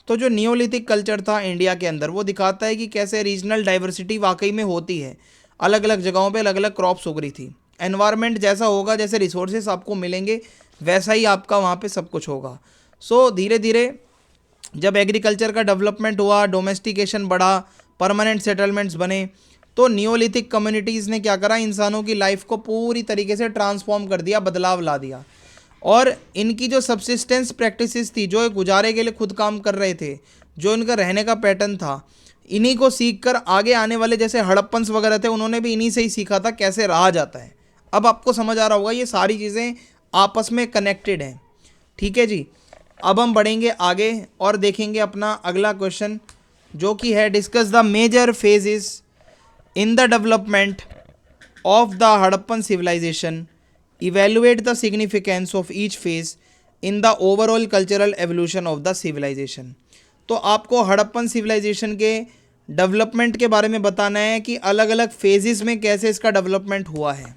तो जो नियोलिथिक कल्चर था इंडिया के अंदर वो दिखाता है कि कैसे रीजनल डाइवर्सिटी वाकई में होती है। अलग अलग जगहों पे अलग अलग क्रॉप्स उग रही थी। एनवायरनमेंट जैसा होगा, जैसे रिसोर्सेज आपको मिलेंगे वैसा ही आपका वहाँ पे सब कुछ होगा। सो धीरे धीरे जब एग्रीकल्चर का डेवलपमेंट हुआ, डोमेस्टिकेशन बढ़ा, परमानेंट सेटलमेंट्स बने, तो नियोलिथिक कम्युनिटीज़ ने क्या करा, इंसानों की लाइफ को पूरी तरीके से ट्रांसफॉर्म कर दिया, बदलाव ला दिया। और इनकी जो सब्सिस्टेंस प्रैक्टिसेस थी, जो गुजारे के लिए खुद काम कर रहे थे, जो इनका रहने का पैटर्न था, इन्हीं को सीख कर आगे आने वाले जैसे हड़प्पन्स वगैरह थे, उन्होंने भी इन्हीं से ही सीखा था कैसे रहा जाता है। अब आपको समझ आ रहा होगा ये सारी चीज़ें आपस में कनेक्टेड हैं। ठीक है जी। अब हम बढ़ेंगे आगे और देखेंगे अपना अगला क्वेश्चन, जो कि है discuss the major phases in the development of the Harappan civilization, evaluate the significance of each phase in the overall cultural evolution of the civilization। तो आपको हड़प्पन सिविलाइजेशन के डेवलपमेंट के बारे में बताना है कि अलग अलग फेजेस में कैसे इसका डेवलपमेंट हुआ है।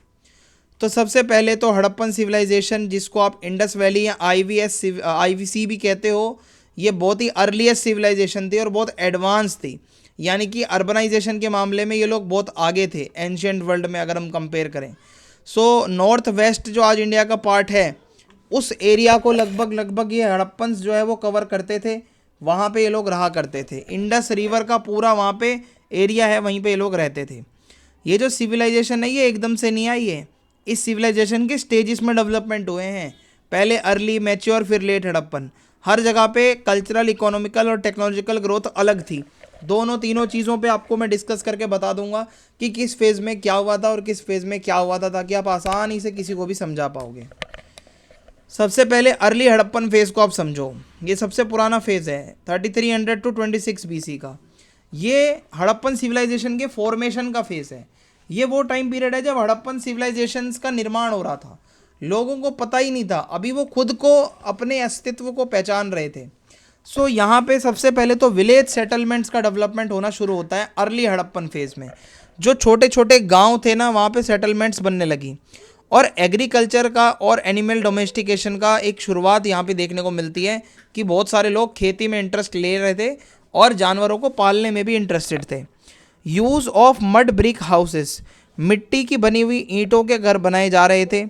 तो सबसे पहले तो हड़प्पन सिविलाइजेशन, जिसको आप इंडस वैली या IVC भी कहते हो, ये बहुत ही अर्लीस्ट सिविलाइजेशन थी और बहुत एडवांस थी। यानी कि अर्बनाइजेशन के मामले में ये लोग बहुत आगे थे एंशियंट वर्ल्ड में अगर हम कंपेयर करें। सो नॉर्थ वेस्ट जो आज इंडिया का पार्ट है, उस एरिया को लगभग ये हड़प्पन्स जो है वो कवर करते थे। वहाँ पे ये लोग रहा करते थे। इंडस रिवर का पूरा वहाँ पे एरिया है, वहीं पे ये लोग रहते थे। ये जो सिविलाइजेशन है ये एकदम से नहीं आई है। इस सिविलाइजेशन के स्टेजेस में डेवलपमेंट हुए हैं। पहले अर्ली, मैच्योर, फिर लेट हड़प्पन। हर जगह पे कल्चरल, इकोनॉमिकल और टेक्नोलॉजिकल ग्रोथ अलग थी। दोनों तीनों चीज़ों पे आपको मैं डिस्कस करके बता दूंगा कि किस फेज़ में क्या हुआ था और किस फेज़ में क्या हुआ था, ताकि आप आसानी से किसी को भी समझा पाओगे। सबसे पहले अर्ली हड़प्पन फेज़ को आप समझो। ये सबसे पुराना फेज़ है 3300 टू 26 BC का। ये हड़प्पन सिविलाइजेशन के फॉर्मेशन का फेज़ है। ये वो टाइम पीरियड है जब हड़प्पन सिविलाइजेशंस का निर्माण हो रहा था। लोगों को पता ही नहीं था, अभी वो खुद को, अपने अस्तित्व को पहचान रहे थे। सो यहाँ पे सबसे पहले तो विलेज सेटलमेंट्स का डेवलपमेंट होना शुरू होता है अर्ली हड़प्पन फेज़ में। जो छोटे छोटे गांव थे ना, वहाँ पे सेटलमेंट्स बनने लगी और एग्रीकल्चर का और एनिमल डोमेस्टिकेशन का एक शुरुआत यहाँ पे देखने को मिलती है कि बहुत सारे लोग खेती में इंटरेस्ट ले रहे थे और जानवरों को पालने में भी इंटरेस्टेड थे। Use of mud brick houses, मिट्टी की बनी हुई ईंटों के घर बनाए जा रहे थे।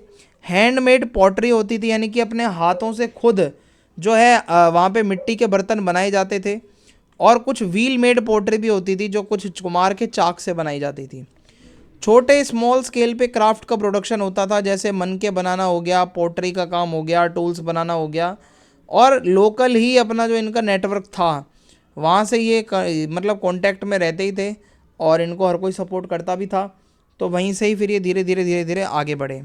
हैंडमेड पॉटरी होती थी, यानी कि अपने हाथों से खुद जो है वहाँ पे मिट्टी के बर्तन बनाए जाते थे। और कुछ व्हील मेड पोट्री भी होती थी, जो कुछ कुम्हार के चाक से बनाई जाती थी। छोटे स्मॉल स्केल पे क्राफ्ट का प्रोडक्शन होता था, जैसे मन के बनाना हो गया, पोट्री का काम हो गया, टूल्स बनाना हो गया। और लोकल ही अपना जो इनका नेटवर्क था, वहाँ से ये मतलब कॉन्टैक्ट में रहते ही थे और इनको हर कोई सपोर्ट करता भी था। तो वहीं से ही फिर ये धीरे धीरे आगे बढ़े।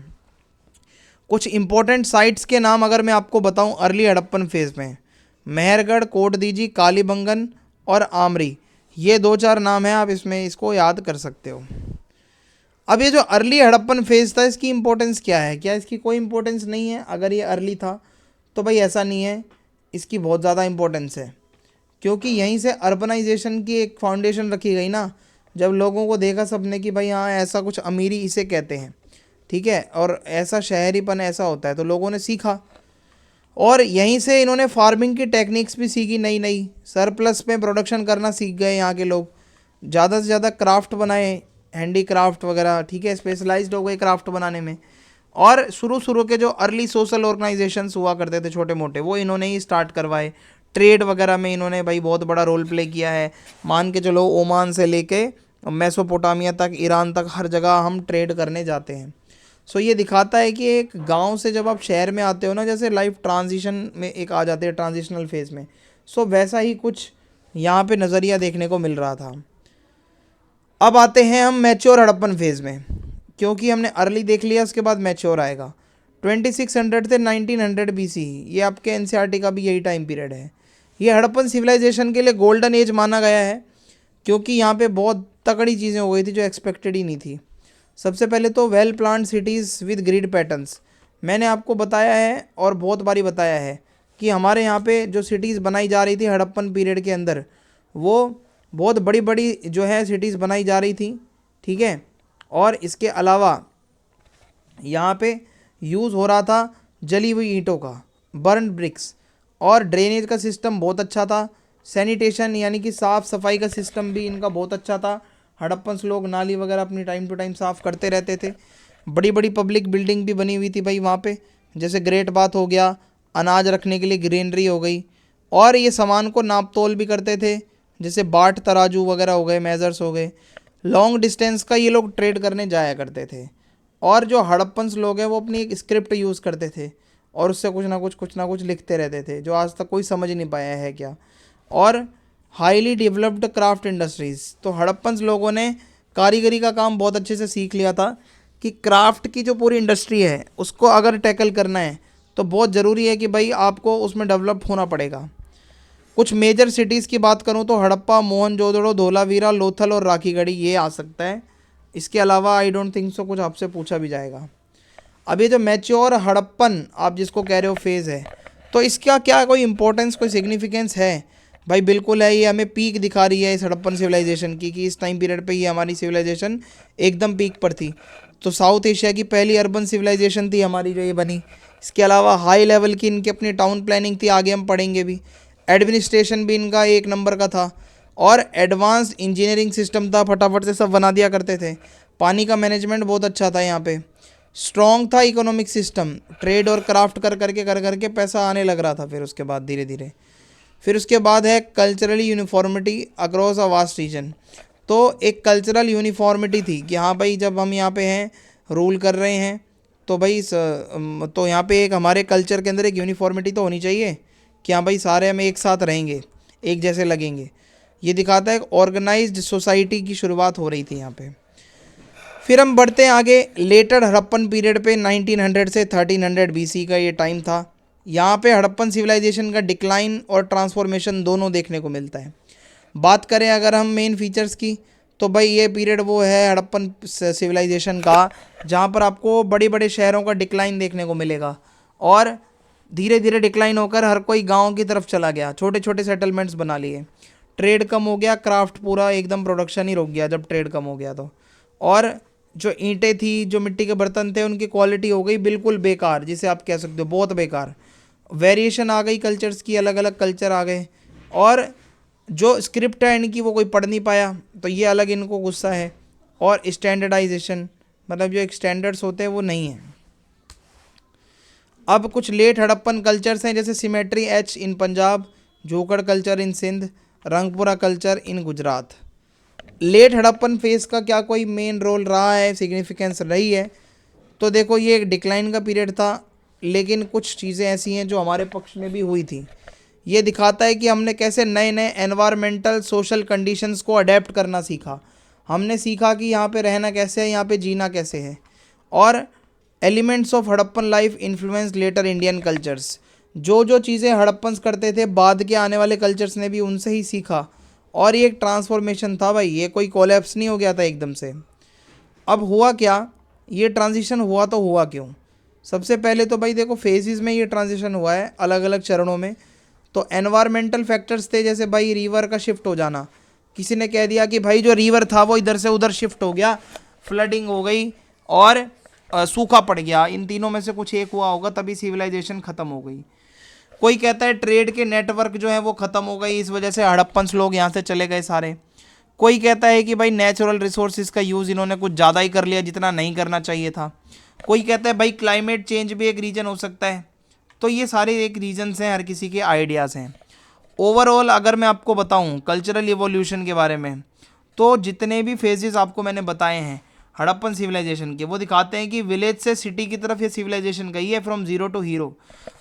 कुछ इंपॉर्टेंट साइट्स के नाम अगर मैं आपको बताऊं अर्ली हड़प्पन फेज़ में, मेहरगढ़, कोटदीजी, कालीबंगन और आमरी, ये 2-4 नाम हैं, आप इसमें इसको याद कर सकते हो। अब ये जो अर्ली हड़प्पन फेज़ था, इसकी इंपॉर्टेंस क्या है? क्या इसकी कोई इंपॉर्टेंस नहीं है? अगर ये अर्ली था तो भाई ऐसा नहीं है, इसकी बहुत ज़्यादा इंपॉर्टेंस है, क्योंकि यहीं से अर्बनाइजेशन की एक फाउंडेशन रखी गई ना। जब लोगों को देखा सबने कि भाई हाँ ऐसा कुछ, अमीरी इसे कहते हैं, ठीक है, और ऐसा शहरीपन ऐसा होता है, तो लोगों ने सीखा और यहीं से इन्होंने फार्मिंग की टेक्निक्स भी सीखी, नई नई सरप्लस में प्रोडक्शन करना सीख गए यहाँ के लोग। ज़्यादा से ज़्यादा क्राफ्ट बनाए, हैंडी क्राफ्ट वगैरह, ठीक है, स्पेशलाइज्ड हो गए क्राफ्ट बनाने में। और शुरू के जो अर्ली सोशल ऑर्गेनाइजेशंस हुआ करते थे छोटे मोटे, वो इन्होंने ही स्टार्ट करवाए। ट्रेड वगैरह में इन्होंने भाई बहुत बड़ा रोल प्ले किया है। मान के चलो ओमान से लेके मेसोपोटामिया तक, ईरान तक, हर जगह हम ट्रेड करने जाते हैं। सो ये दिखाता है कि एक गांव से जब आप शहर में आते हो ना, जैसे लाइफ ट्रांजिशन में एक आ जाते हैं, ट्रांजिशनल फेज़ में, सो वैसा ही कुछ यहाँ पे नज़रिया देखने को मिल रहा था। अब आते हैं हम मैच्योर हड़प्पन फेज़ में, क्योंकि हमने अर्ली देख लिया, उसके बाद मैच्योर आएगा। 2600 से 1900 BC, ये आपके NCERT का भी यही टाइम पीरियड है। ये हड़प्पन सिविलाइजेशन के लिए गोल्डन एज माना गया है। क्योंकि यहाँ पे बहुत तगड़ी चीज़ें हो गई थी जो एक्सपेक्टेड ही नहीं थी। सबसे पहले तो well planned cities with grid patterns. मैंने आपको बताया है और बहुत बारी बताया है कि हमारे यहाँ पे जो सिटीज़ बनाई जा रही थी हड़प्पन पीरियड के अंदर, वो बहुत बड़ी बड़ी जो है सिटीज़ बनाई जा रही थी, ठीक है। और इसके अलावा यहाँ पे यूज़ हो रहा था जली हुई ईंटों का, बर्न ब्रिक्स, और ड्रेनेज का सिस्टम बहुत अच्छा था। सैनिटेशन यानी कि साफ़ सफाई का सिस्टम भी इनका बहुत अच्छा था। हड़प्पन लोग नाली वगैरह अपनी टाइम टू टाइम साफ़ करते रहते थे। बड़ी बड़ी पब्लिक बिल्डिंग भी बनी हुई थी भाई वहाँ पे, जैसे ग्रेट बाथ हो गया, अनाज रखने के लिए ग्रीनरी हो गई, और ये सामान को नाप तोल भी करते थे, जैसे बाट तराजू वगैरह हो गए, मेजर्स हो गए। लॉन्ग डिस्टेंस का ये लोग ट्रेड करने जाया करते थे। और जो हड़प्पन लोग हैं वो अपनी एक स्क्रिप्ट यूज़ करते थे और उससे कुछ ना कुछ लिखते रहते थे, जो आज तक कोई समझ नहीं पाया है क्या। और हाईली डेवलप्ड क्राफ्ट इंडस्ट्रीज़, तो हड़प्पन लोगों ने कारीगरी का काम बहुत अच्छे से सीख लिया था कि क्राफ्ट की जो पूरी इंडस्ट्री है उसको अगर टैकल करना है तो बहुत ज़रूरी है कि भाई आपको उसमें डेवलप होना पड़ेगा। कुछ मेजर सिटीज़ की बात करूं तो हड़प्पा, मोहनजोदड़ो, धोलावीरा, लोथल और राखीगढ़ी ये आ सकता है। इसके अलावा आई डोंट थिंक सो कुछ आपसे पूछा भी जाएगा। अब ये जो मैच्योर हड़प्पन आप जिसको कह रहे हो फेज़ है, तो इसका क्या कोई इंपॉर्टेंस, कोई सिग्निफिकेंस है? भाई बिल्कुल है। ये हमें पीक दिखा रही है इस हड़प्पन सिविलाइजेशन की, कि इस टाइम पीरियड पे ये हमारी सिविलाइजेशन एकदम पीक पर थी। तो साउथ एशिया की पहली अर्बन सिविलाइजेशन थी हमारी जो ये बनी। इसके अलावा हाई लेवल की इनकी अपनी टाउन प्लानिंग थी, आगे हम पढ़ेंगे भी। एडमिनिस्ट्रेशन भी इनका एक नंबर का था और एडवांस इंजीनियरिंग सिस्टम था, फटाफट से सब बना दिया करते थे। पानी का मैनेजमेंट बहुत अच्छा था यहाँ पे। स्ट्रॉन्ग था इकोनॉमिक सिस्टम, ट्रेड और क्राफ्ट कर करके पैसा आने लग रहा था फिर उसके बाद धीरे धीरे। फिर उसके बाद है culturally uniformity across a vast region. तो एक कल्चरल यूनिफॉर्मिटी थी कि हाँ भाई जब हम यहाँ पे हैं, रूल कर रहे हैं, तो भाई तो यहाँ पे एक हमारे कल्चर के अंदर एक यूनिफॉर्मिटी तो होनी चाहिए कि हाँ भाई सारे हम एक साथ रहेंगे, एक जैसे लगेंगे। ये दिखाता है एक ऑर्गेनाइज्ड सोसाइटी की शुरुआत हो रही थी यहाँ पे। फिर हम बढ़ते हैं आगे लेटर हड़प्पन पीरियड पे। 1900 से 1300 बीसी का ये टाइम था। यहाँ पे हड़प्पन सिविलाइजेशन का डिक्लाइन और ट्रांसफॉर्मेशन दोनों देखने को मिलता है। बात करें अगर हम मेन फीचर्स की, तो भाई ये पीरियड वो है हड़प्पन सिविलाइजेशन का जहाँ पर आपको बड़े बड़े शहरों का डिक्लाइन देखने को मिलेगा और धीरे धीरे डिक्लाइन होकर हर कोई गाँव की तरफ चला गया, छोटे छोटे सेटलमेंट्स बना लिए। ट्रेड कम हो गया, क्राफ्ट पूरा एकदम प्रोडक्शन ही रुक गया जब ट्रेड कम हो गया तो। और जो ईंटें थी, जो मिट्टी के बर्तन थे, उनकी क्वालिटी हो गई बिल्कुल बेकार, जिसे आप कह सकते हो बहुत बेकार। वेरिएशन आ गई कल्चर्स की, अलग अलग कल्चर आ गए। और जो स्क्रिप्ट है इनकी वो कोई पढ़ नहीं पाया, तो ये अलग इनको गुस्सा है। और स्टैंडर्डाइजेशन, मतलब जो एक स्टैंडर्ड्स होते हैं वो नहीं है। अब कुछ लेट हड़प्पन कल्चर्स हैं, जैसे cemetery H in Punjab, Jhukar culture in Sindh, Rangpur culture in Gujarat. Late Harappan phase का क्या कोई मेन रोल रहा है, सिग्निफिकेंस रही है? तो देखो ये एक डिक्लाइन का पीरियड था, लेकिन कुछ चीज़ें ऐसी हैं जो हमारे पक्ष में भी हुई थी। ये दिखाता है कि हमने कैसे नए नए एनवायरमेंटल सोशल कंडीशंस को अडेप्ट करना सीखा। हमने सीखा कि यहाँ पे रहना कैसे है, यहाँ पे जीना कैसे है। और elements of Harappan life influence later Indian cultures. जो जो चीज़ें हड़प्पन्स करते थे बाद के आने वाले कल्चर्स ने भी उनसे ही सीखा। और ये एक ट्रांसफॉर्मेशन था भाई, ये कोई कोलैप्स नहीं हो गया था एकदम से। अब हुआ क्या, ये ट्रांजिशन हुआ तो हुआ क्यों? सबसे पहले तो भाई देखो फेजेस में ये ट्रांजिशन हुआ है अलग अलग चरणों में। तो एनवायरमेंटल फैक्टर्स थे, जैसे भाई रिवर का शिफ्ट हो जाना। किसी ने कह दिया कि भाई जो रिवर था वो इधर से उधर शिफ्ट हो गया, फ्लडिंग हो गई और सूखा पड़ गया। इन तीनों में से कुछ एक हुआ होगा, तभी सिविलाइजेशन ख़त्म हो गई। कोई कहता है ट्रेड के नेटवर्क जो है वो ख़त्म हो गई, इस वजह से हड़प्पन लोग यहाँ से चले गए सारे। कोई कहता है कि भाई नेचुरल रिसोर्सेज का यूज़ इन्होंने कुछ ज़्यादा ही कर लिया जितना नहीं करना चाहिए था। कोई कहता है भाई क्लाइमेट चेंज भी एक रीज़न हो सकता है। तो ये सारे एक रीजन्स हैं, हर किसी के आइडियाज़ हैं। ओवरऑल अगर मैं आपको बताऊं कल्चरल इवोल्यूशन के बारे में, तो जितने भी फेजेस आपको मैंने बताए हैं हड़प्पन सिविलाइजेशन के, वो दिखाते हैं कि विलेज से सिटी की तरफ ये सिविलाइजेशन गई है, फ्रॉम ज़ीरो टू हीरो।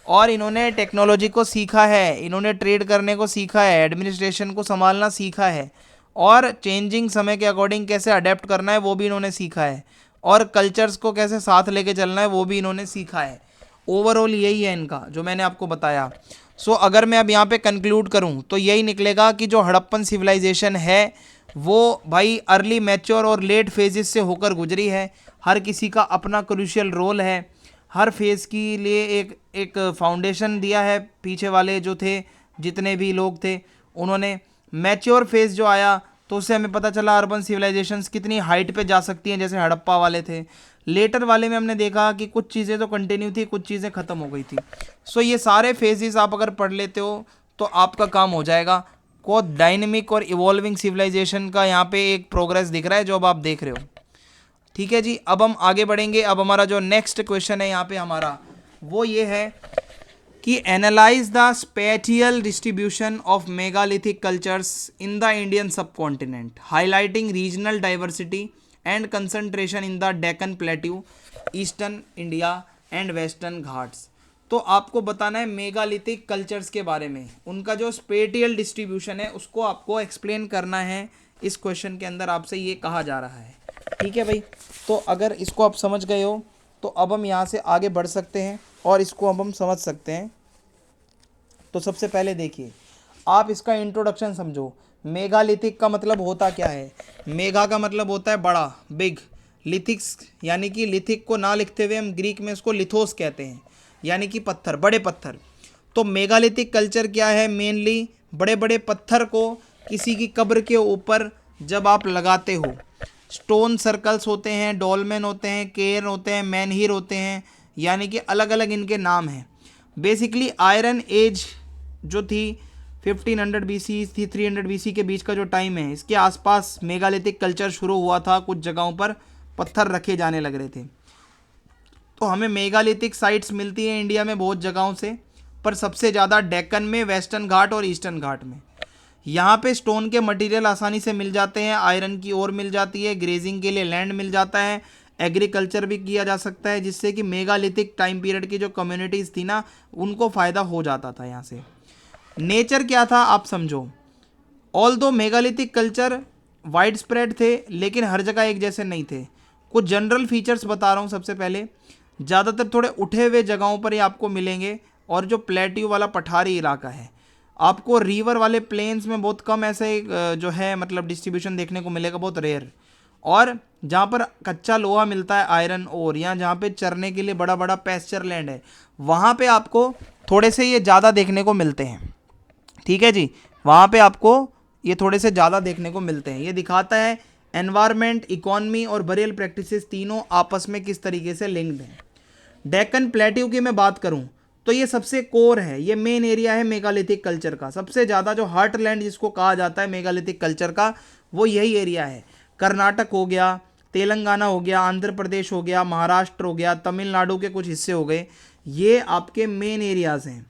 और इन्होंने टेक्नोलॉजी को सीखा है, इन्होंने ट्रेड करने को सीखा है, एडमिनिस्ट्रेशन को संभालना सीखा है, और चेंजिंग समय के अकॉर्डिंग कैसे अडेप्ट करना है वो भी इन्होंने सीखा है, और कल्चर्स को कैसे साथ लेके चलना है वो भी इन्होंने सीखा है। ओवरऑल यही है इनका जो मैंने आपको बताया। सो अगर मैं अब यहाँ पे कंक्लूड करूँ तो यही निकलेगा कि जो हड़प्पन सिविलाइजेशन है वो भाई अर्ली मैच्योर और लेट फेजेस से होकर गुजरी है। हर किसी का अपना क्रूशियल रोल है। हर फेज़ के लिए एक एक फाउंडेशन दिया है। पीछे वाले जो थे, जितने भी लोग थे, उन्होंने मैच्योर फेज़ जो आया तो उससे हमें पता चला अर्बन सिविलाइजेशंस कितनी हाइट पे जा सकती हैं, जैसे हड़प्पा वाले थे। लेटर वाले में हमने देखा कि कुछ चीज़ें तो कंटिन्यू थी, कुछ चीज़ें ख़त्म हो गई थी। सो ये सारे फेजेस आप अगर पढ़ लेते हो तो आपका काम हो जाएगा। को डायनेमिक और इवॉल्विंग सिविलाइजेशन का यहाँ पे एक प्रोग्रेस दिख रहा है जो अब आप देख रहे हो। ठीक है जी, अब हम आगे बढ़ेंगे। अब हमारा जो नेक्स्ट क्वेश्चन है यहाँ पे हमारा वो ये है कि analyse the spatial distribution of megalithic cultures in the Indian subcontinent, highlighting regional diversity and concentration in the Deccan plateau, eastern India and western Ghats. तो आपको बताना है मेगालिथिक कल्चर्स के बारे में, उनका जो स्पेटियल डिस्ट्रीब्यूशन है उसको आपको एक्सप्लेन करना है। इस क्वेश्चन के अंदर आपसे ये कहा जा रहा है। ठीक है भाई, तो अगर इसको आप समझ गए हो तो अब हम यहाँ से आगे बढ़ सकते हैं और इसको अब हम समझ सकते हैं। तो सबसे पहले देखिए, आप इसका इंट्रोडक्शन समझो। मेगालिथिक का मतलब होता क्या है? मेगा का मतलब होता है बड़ा, बिग। लिथिक्स यानी कि लिथिक को ना लिखते हुए हम ग्रीक में इसको लिथोस कहते हैं, यानी कि पत्थर, बड़े पत्थर। तो मेगालिथिक कल्चर क्या है? मेनली बड़े बड़े पत्थर को किसी की कब्र के ऊपर जब आप लगाते हो, स्टोन सर्कल्स होते हैं, डोलमेन होते हैं, केर्न होते हैं, मैनहीर होते हैं, यानी कि अलग अलग इनके नाम हैं। बेसिकली आयरन एज जो थी 1500 बीसी थी 300 बीसी के बीच का जो टाइम है, इसके आसपास मेगालिथिक कल्चर शुरू हुआ था। कुछ जगहों पर पत्थर रखे जाने लग रहे थे। तो हमें मेगालिथिक साइट्स मिलती हैं इंडिया में बहुत जगहों से, पर सबसे ज़्यादा डेक्कन में, वेस्टर्न घाट और ईस्टर्न घाट में। यहाँ पे स्टोन के मटेरियल आसानी से मिल जाते हैं, आयरन की ओर मिल जाती है, ग्रेजिंग के लिए लैंड मिल जाता है, एग्रीकल्चर भी किया जा सकता है, जिससे कि मेगालिथिक टाइम पीरियड की जो कम्युनिटीज़ थी ना, उनको फ़ायदा हो जाता था यहाँ से। नेचर क्या था आप समझो। ऑल दो मेगालिथिक कल्चर वाइड स्प्रेड थे, लेकिन हर जगह एक जैसे नहीं थे। कुछ जनरल फीचर्स बता रहा हूँ। सबसे पहले, ज़्यादातर थोड़े उठे हुए जगहों पर ही आपको मिलेंगे, और जो प्लेट्यू वाला पठारी इलाका है, आपको रिवर वाले प्लेन्स में बहुत कम ऐसे जो है मतलब डिस्ट्रीब्यूशन देखने को मिलेगा, बहुत रेयर। और जहाँ पर कच्चा लोहा मिलता है, आयरन ओर, या जहाँ पे चरने के लिए बड़ा बड़ा पैस्चर लैंड है, वहाँ पे आपको थोड़े से ये ज़्यादा देखने को मिलते हैं। ठीक है जी, वहाँ पे आपको ये थोड़े से ज़्यादा देखने को मिलते हैं। ये दिखाता है एनवायरनमेंट, इकोनॉमी और बरियल प्रैक्टिसेस तीनों आपस में किस तरीके से लिंक्ड हैं। डेक्कन प्लेट्यू की मैं बात करूं तो ये सबसे कोर है, ये मेन एरिया है मेगालिथिक कल्चर का। सबसे ज़्यादा जो हार्टलैंड जिसको कहा जाता है मेगालिथिक कल्चर का, वो यही एरिया है। कर्नाटक हो गया, तेलंगाना हो गया, आंध्र प्रदेश हो गया, महाराष्ट्र हो गया, तमिलनाडु के कुछ हिस्से हो गए, ये आपके मेन एरियाज़ हैं।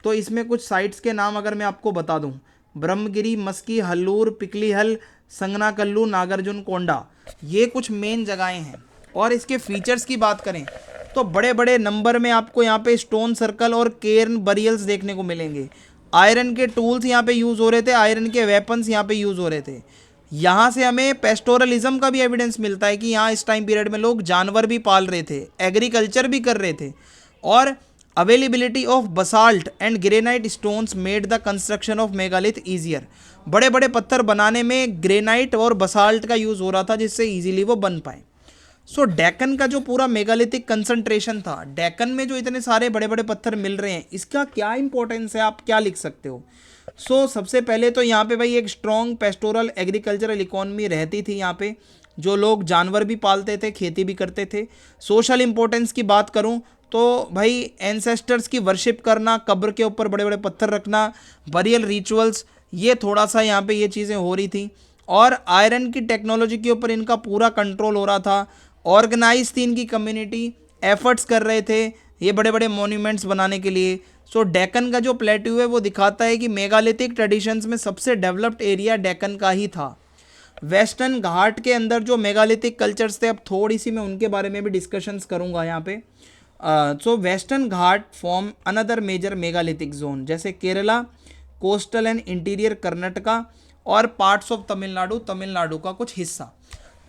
तो इसमें कुछ साइट्स के नाम अगर मैं आपको बता दूं, ब्रह्मगिरी, मस्की, हल्लूर, पिकलीहल, संगनाकल्लू, नागार्जुन कोंडा, ये कुछ मेन जगहें हैं। और इसके फीचर्स की बात करें तो बड़े बड़े नंबर में आपको यहाँ पे स्टोन सर्कल और केर्न बरियल्स देखने को मिलेंगे। आयरन के टूल्स यहाँ पे यूज़ हो रहे थे, आयरन के वेपन्स यहाँ पे यूज़ हो रहे थे। यहाँ से हमें पेस्टोरलिज्म का भी एविडेंस मिलता है कि यहाँ इस टाइम पीरियड में लोग जानवर भी पाल रहे थे, एग्रीकल्चर भी कर रहे थे। और availability of basalt and granite stones made the construction of megalith easier. बड़े बड़े पत्थर बनाने में ग्रेनाइट और बसाल्ट का यूज़ हो रहा था, जिससे ईजिली वो बन पाए। सो डेक्कन का जो पूरा मेगालिथिक कंसंट्रेशन था, डेक्कन में जो इतने सारे बड़े बड़े पत्थर मिल रहे हैं, इसका क्या इंपॉर्टेंस है, आप क्या लिख सकते हो? सबसे पहले तो यहाँ पे भाई एक स्ट्रॉन्ग पेस्टोरल एग्रीकल्चरल इकोनॉमी रहती थी यहाँ पे, जो लोग जानवर भी पालते थे, खेती भी करते थे। सोशल इंपॉर्टेंस की बात करूँ तो भाई एंसेस्टर्स की वर्शिप करना, कब्र के ऊपर बड़े बड़े पत्थर रखना, बरियल रिचुअल्स, ये थोड़ा सा यहाँ पे ये चीज़ें हो रही थी। और आयरन की टेक्नोलॉजी के ऊपर इनका पूरा कंट्रोल हो रहा था। ऑर्गेनाइज थी इनकी कम्युनिटी, एफर्ट्स कर रहे थे ये बड़े बड़े मॉन्यूमेंट्स बनाने के लिए। डेक्कन का जो प्लेट्यू है वो दिखाता है कि मेगालिथिक ट्रेडिशंस में सबसे डेवलप्ड एरिया डेक्कन का ही था। वेस्टर्न घाट के अंदर जो मेगालिथिक कल्चर्स थे, अब थोड़ी सी मैं उनके बारे में भी डिस्कशंस करूँगा यहाँ पे। Western Ghat form another major megalithic zone, जैसे Kerala, coastal and interior Karnataka और पार्ट्स ऑफ तमिलनाडु, तमिलनाडु का कुछ हिस्सा।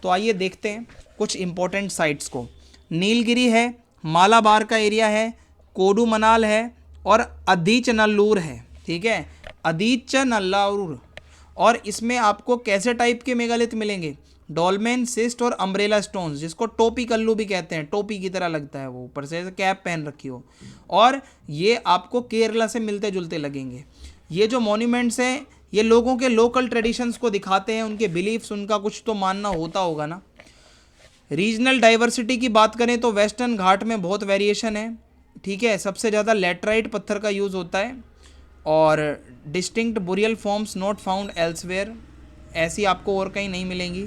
तो आइए देखते हैं कुछ इंपॉर्टेंट साइट्स को। नीलगिरी है, मालाबार का एरिया है, कोडुमनाल है और अदीचनल्लूर है। ठीक है, अदीचनल्लूर और इसमें आपको कैसे टाइप के मेगालिथ मिलेंगे? डॉल्मेन, सिस्ट और अम्ब्रेला स्टोन्स, जिसको टोपी कल्लू भी कहते हैं, टोपी की तरह लगता है वो, ऊपर से कैप पहन रखी हो, और ये आपको केरला से मिलते जुलते लगेंगे। ये जो मॉन्यूमेंट्स हैं ये लोगों के लोकल ट्रेडिशंस को दिखाते हैं, उनके बिलीफ्स, उनका कुछ तो मानना होता होगा ना। रीजनल डाइवर्सिटी की बात करें तो वेस्टर्न घाट में बहुत वेरिएशन है, ठीक है। सबसे ज़्यादा लेटराइट पत्थर का यूज़ होता है और distinct burial forms not found elsewhere, ऐसी आपको और कहीं नहीं मिलेंगी।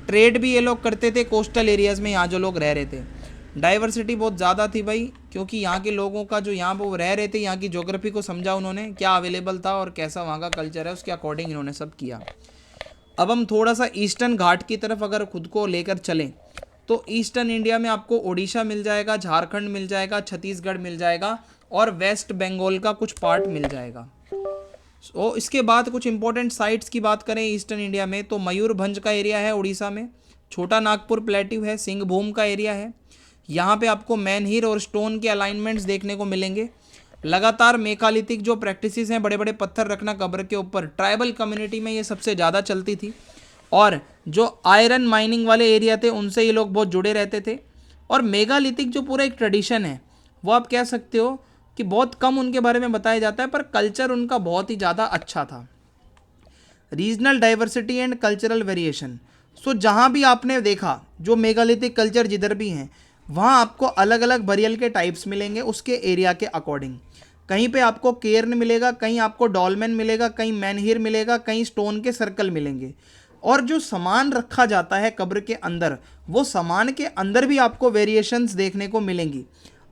ट्रेड भी ये लोग करते थे कोस्टल एरियाज़ में, यहाँ जो लोग रह रहे थे। डाइवर्सिटी बहुत ज़्यादा थी भाई, क्योंकि यहाँ के लोगों का जो यहाँ पर वो रह रहे थे, यहाँ की ज्योग्राफी को समझा उन्होंने, क्या अवेलेबल था और कैसा वहाँ का कल्चर है, उसके अकॉर्डिंग इन्होंने सब किया। अब हम थोड़ा सा ईस्टर्न घाट की तरफ अगर खुद को लेकर चलें तो ईस्टर्न इंडिया में आपको ओडिशा मिल जाएगा, झारखंड मिल जाएगा, छत्तीसगढ़ मिल जाएगा और वेस्ट बंगाल का कुछ पार्ट मिल जाएगा। तो इसके बाद कुछ इंपॉर्टेंट साइट्स की बात करें ईस्टर्न इंडिया में तो मयूरभंज का एरिया है उड़ीसा में, छोटा नागपुर प्लेट्यू है, सिंहभूम का एरिया है, यहाँ पे आपको मैनहीर और स्टोन के अलाइनमेंट्स देखने को मिलेंगे। लगातार मेकालिथिक जो प्रैक्टिसेस हैं, बड़े बड़े पत्थर रखना कब्र के ऊपर, ट्राइबल कम्युनिटी में ये सबसे ज़्यादा चलती थी, और जो आयरन माइनिंग वाले एरिया थे उनसे ये लोग बहुत जुड़े रहते थे। और मेगालिथिक जो पूरा एक ट्रेडिशन है वो आप कह सकते हो कि बहुत कम उनके बारे में बताया जाता है, पर कल्चर उनका बहुत ही ज़्यादा अच्छा था। Regional diversity and cultural variation, so जहाँ भी आपने देखा जो मेगालिथिक कल्चर जिधर भी हैं वहाँ आपको अलग अलग बरियल के टाइप्स मिलेंगे उसके एरिया के अकॉर्डिंग। कहीं पे आपको केर्न मिलेगा, कहीं आपको डॉल्मेन मिलेगा, कहीं मैनहीर मिलेगा, कहीं स्टोन के सर्कल मिलेंगे। और जो सामान रखा जाता है कब्र के अंदर, वो सामान के अंदर भी आपको वेरिएशंस देखने को मिलेंगी।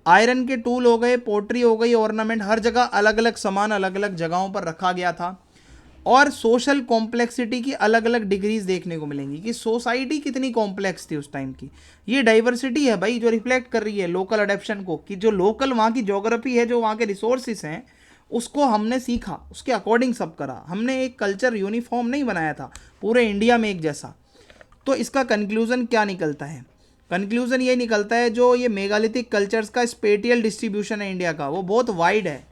आयरन के टूल हो गए, पोट्री हो गई, ऑर्नामेंट, हर जगह अलग अलग सामान अलग अलग जगहों पर रखा गया था। और सोशल कॉम्प्लेक्सिटी की अलग अलग डिग्रीज देखने को मिलेंगी कि सोसाइटी कितनी कॉम्प्लेक्स थी उस टाइम की। ये डाइवर्सिटी है भाई जो रिफ्लेक्ट कर रही है लोकल अडेप्शन को, कि जो लोकल वहाँ की ज्योग्राफी है, जो वहाँ के रिसोर्सेज हैं, उसको हमने सीखा, उसके अकॉर्डिंग सब करा। हमने एक कल्चर यूनिफॉर्म नहीं बनाया था पूरे इंडिया में एक जैसा। तो इसका कंक्लूज़न क्या निकलता है? कंक्लूज़न ये निकलता है जो ये मेगालिथिक कल्चर्स का स्पेटियल डिस्ट्रीब्यूशन है इंडिया का, वो बहुत वाइड है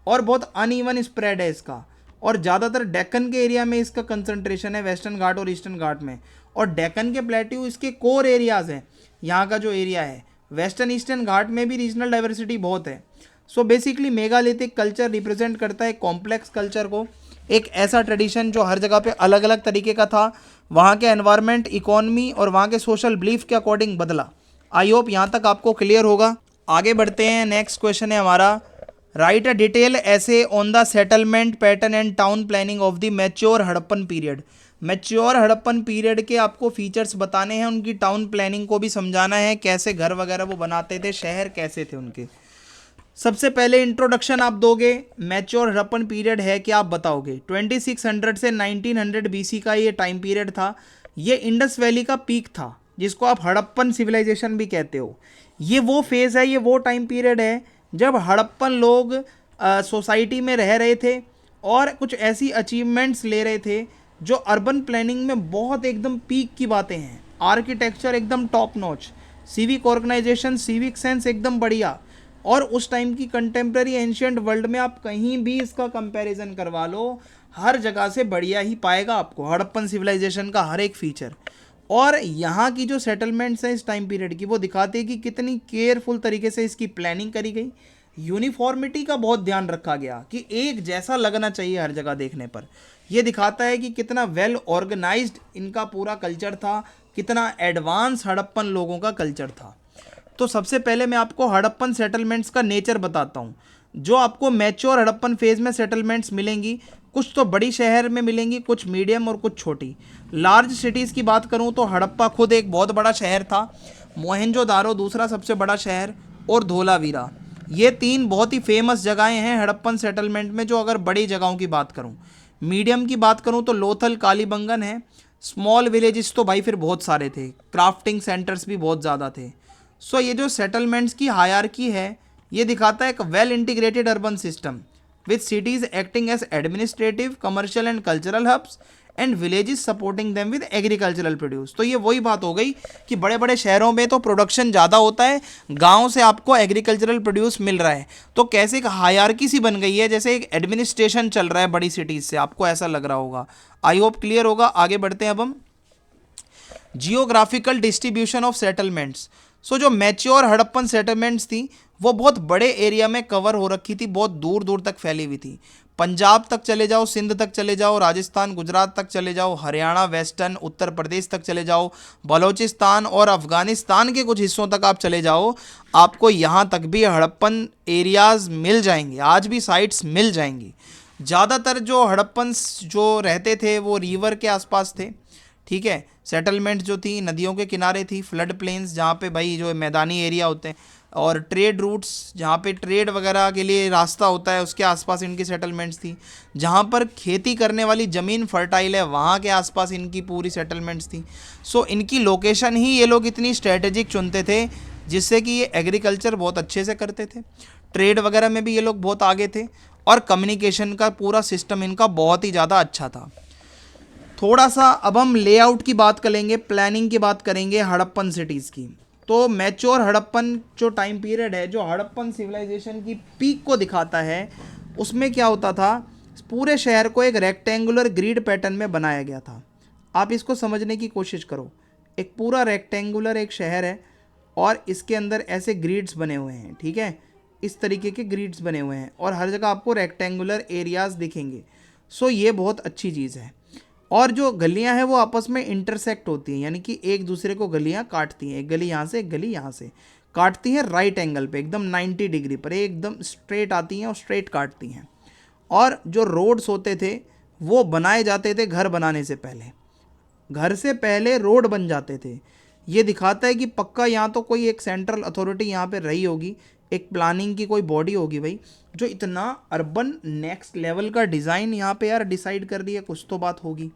और बहुत अनइवन स्प्रेड है इसका। और ज़्यादातर डेक्कन के एरिया में इसका कंसंट्रेशन है, वेस्टर्न घाट और ईस्टर्न घाट में। और डेक्कन के प्लेट्यू इसके कोर एरियाज़ हैं, यहाँ का जो एरिया है। वेस्टर्न ईस्टर्न घाट में भी रीजनल डाइवर्सिटी बहुत है। So basically megalithic culture represent करता है कॉम्प्लेक्स कल्चर को, एक ऐसा ट्रेडिशन जो हर जगह पे अलग अलग तरीके का था, वहाँ के एनवायरनमेंट, इकोनॉमी और वहाँ के सोशल बिलीफ के अकॉर्डिंग बदला। आई होप यहाँ तक आपको क्लियर होगा। आगे बढ़ते हैं, नेक्स्ट क्वेश्चन है हमारा, राइट अ डिटेल ऐसे on the settlement pattern and town planning of the mature Harappan period. Mature Harappan period के आपको फीचर्स बताने हैं, उनकी टाउन प्लानिंग को भी समझाना है, कैसे घर वगैरह वो बनाते थे, शहर कैसे थे उनके। सबसे पहले इंट्रोडक्शन आप दोगे, मैच्योर हड़प्पन पीरियड है क्या आप बताओगे। 2600 से 1900 BC का ये टाइम पीरियड था। ये इंडस वैली का पीक था जिसको आप हड़प्पन सिविलाइजेशन भी कहते हो। ये वो फेज़ है, ये वो टाइम पीरियड है जब हड़प्पन लोग सोसाइटी में रह रहे थे और कुछ ऐसी अचीवमेंट्स ले रहे थे जो अर्बन प्लानिंग में बहुत एकदम पीक की बातें हैं। आर्किटेक्चर एकदम top notch, civic organisation, civic sense एकदम बढ़िया। और उस टाइम की कंटेम्प्रेरी एंशिएंट वर्ल्ड में आप कहीं भी इसका कंपैरिजन करवा लो, हर जगह से बढ़िया ही पाएगा आपको हड़प्पन सिविलाइजेशन का हर एक फीचर। और यहाँ की जो सेटलमेंट्स हैं इस टाइम पीरियड की, वो दिखाते हैं कि कितनी केयरफुल तरीके से इसकी प्लानिंग करी गई। यूनिफॉर्मिटी का बहुत ध्यान रखा गया कि एक जैसा लगना चाहिए हर जगह देखने पर। यह दिखाता है कि कितना वेल ऑर्गेनाइज्ड इनका पूरा कल्चर था, कितना एडवांस हड़प्पन लोगों का कल्चर था। तो सबसे पहले मैं आपको हड़प्पन सेटलमेंट्स का नेचर बताता हूँ। जो आपको मैच्योर हड़प्पन फेज में सेटलमेंट्स मिलेंगी, कुछ तो बड़ी शहर में मिलेंगी, कुछ मीडियम और कुछ छोटी। लार्ज सिटीज़ की बात करूँ तो हड़प्पा खुद एक बहुत बड़ा शहर था, मोहनजोदारो दूसरा सबसे बड़ा शहर, और धोलावीरा, ये 3 बहुत ही फेमस जगहें हैं हड़प्पन सेटलमेंट में। जो अगर बड़ी जगहों की बात करूँ, मीडियम की बात करूँ तो लोथल, कालीबंगन है। स्मॉल विलेजेस तो भाई फिर बहुत सारे थे, क्राफ्टिंग सेंटर्स भी बहुत ज़्यादा थे। सो ये जो सेटलमेंट्स की हायरार्की है, ये दिखाता है एक well integrated urban system with cities acting as administrative, commercial and cultural hubs and villages supporting them with agricultural produce. तो ये वही बात हो गई कि बड़े बड़े शहरों में तो प्रोडक्शन ज़्यादा होता है, गाँव से आपको एग्रीकल्चरल प्रोड्यूस मिल रहा है। तो कैसे एक हायरार्की सी बन गई है, जैसे एक एडमिनिस्ट्रेशन चल रहा है बड़ी सिटीज़ से, आपको ऐसा लग रहा होगा। आई होप क्लियर होगा। आगे बढ़ते हैं अब हम। Geographical distribution of settlements. So जो मैच्योर हड़प्पन सेटलमेंट्स थी वो बहुत बड़े एरिया में कवर हो रखी थी, बहुत दूर दूर तक फैली हुई थी। पंजाब तक चले जाओ, सिंध तक चले जाओ, राजस्थान गुजरात तक चले जाओ, हरियाणा वेस्टर्न उत्तर प्रदेश तक चले जाओ, बलूचिस्तान और अफगानिस्तान के कुछ हिस्सों तक आप चले जाओ, आपको यहाँ तक भी हड़प्पन एरियाज़ मिल जाएंगे, आज भी साइट्स मिल जाएंगी। ज़्यादातर जो हड़प्पन्स जो रहते थे वो रिवर के आसपास थे, ठीक है। सेटलमेंट जो थी नदियों के किनारे थी, फ्लड प्लेन्स जहाँ पे भाई जो मैदानी एरिया होते हैं, और ट्रेड रूट्स जहाँ पे ट्रेड वगैरह के लिए रास्ता होता है उसके आसपास इनकी सेटलमेंट्स थी। जहाँ पर खेती करने वाली ज़मीन फर्टाइल है वहाँ के आसपास इनकी पूरी सेटलमेंट्स थी। सो इनकी लोकेशन ही ये लोग इतनी स्ट्रेटेजिक चुनते थे जिससे कि ये एग्रीकल्चर बहुत अच्छे से करते थे, ट्रेड वगैरह में भी ये लोग बहुत आगे थे, और कम्युनिकेशन का पूरा सिस्टम इनका बहुत ही ज़्यादा अच्छा था। थोड़ा सा अब हम लेआउट की बात करेंगे, प्लानिंग की बात करेंगे हड़प्पन सिटीज़ की। तो मैच्योर हड़प्पन जो टाइम पीरियड है, जो हड़प्पन सिविलाइजेशन की पीक को दिखाता है, उसमें क्या होता था, पूरे शहर को एक रेक्टेंगुलर ग्रिड पैटर्न में बनाया गया था। आप इसको समझने की कोशिश करो, एक पूरा रेक्टेंगुलर एक शहर है और इसके अंदर ऐसे ग्रिड्स बने हुए हैं, ठीक है, इस तरीके के ग्रिड्स बने हुए हैं और हर जगह आपको रेक्टेंगुलर एरियाज़ दिखेंगे। सो ये बहुत अच्छी चीज़ है। और जो गलियां हैं वो आपस में इंटरसेक्ट होती हैं, यानी कि एक दूसरे को गलियां काटती हैं, एक गली यहाँ से एक गली यहाँ से काटती हैं राइट एंगल पे, एकदम 90 डिग्री पर, एकदम स्ट्रेट आती हैं और स्ट्रेट काटती हैं। और जो रोड्स होते थे वो बनाए जाते थे घर बनाने से पहले, घर से पहले रोड बन जाते थे। ये दिखाता है कि पक्का यहाँ तो कोई एक सेंट्रल अथॉरिटी यहाँ पे रही होगी, एक प्लानिंग की कोई बॉडी होगी भाई, जो इतना अर्बन नेक्स्ट लेवल का डिज़ाइन यहाँ पे यार डिसाइड कर रही है, कुछ तो बात होगी।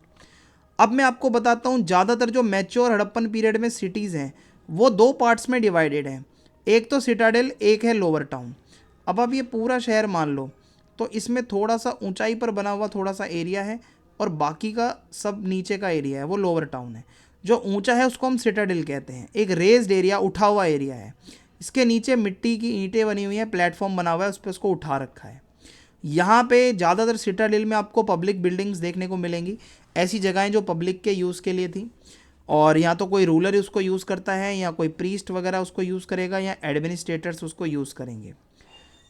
अब मैं आपको बताता हूँ, ज़्यादातर जो मैच्योर हड़प्पन पीरियड में सिटीज़ हैं वो दो पार्ट्स में डिवाइडेड हैं, एक तो सिटाडेल, एक है लोअर टाउन। अब आप ये पूरा शहर मान लो तो इसमें थोड़ा सा ऊंचाई पर बना हुआ थोड़ा सा एरिया है और बाकी का सब नीचे का एरिया है वो लोअर टाउन है। जो ऊंचा है उसको हम सिटाडेल कहते हैं, एक रेज्ड एरिया, उठा हुआ एरिया है। इसके नीचे मिट्टी की ईंटें बनी हुई हैं, प्लेटफॉर्म बना हुआ है, उस पर उसको उठा रखा है। यहाँ पे ज़्यादातर सिटाडेल में आपको पब्लिक बिल्डिंग्स देखने को मिलेंगी, ऐसी जगहें जो पब्लिक के यूज़ के लिए थी, और या तो कोई रूलर उसको यूज़ करता है या कोई प्रीस्ट वगैरह उसको यूज़ करेगा या एडमिनिस्ट्रेटर्स उसको यूज़ करेंगे।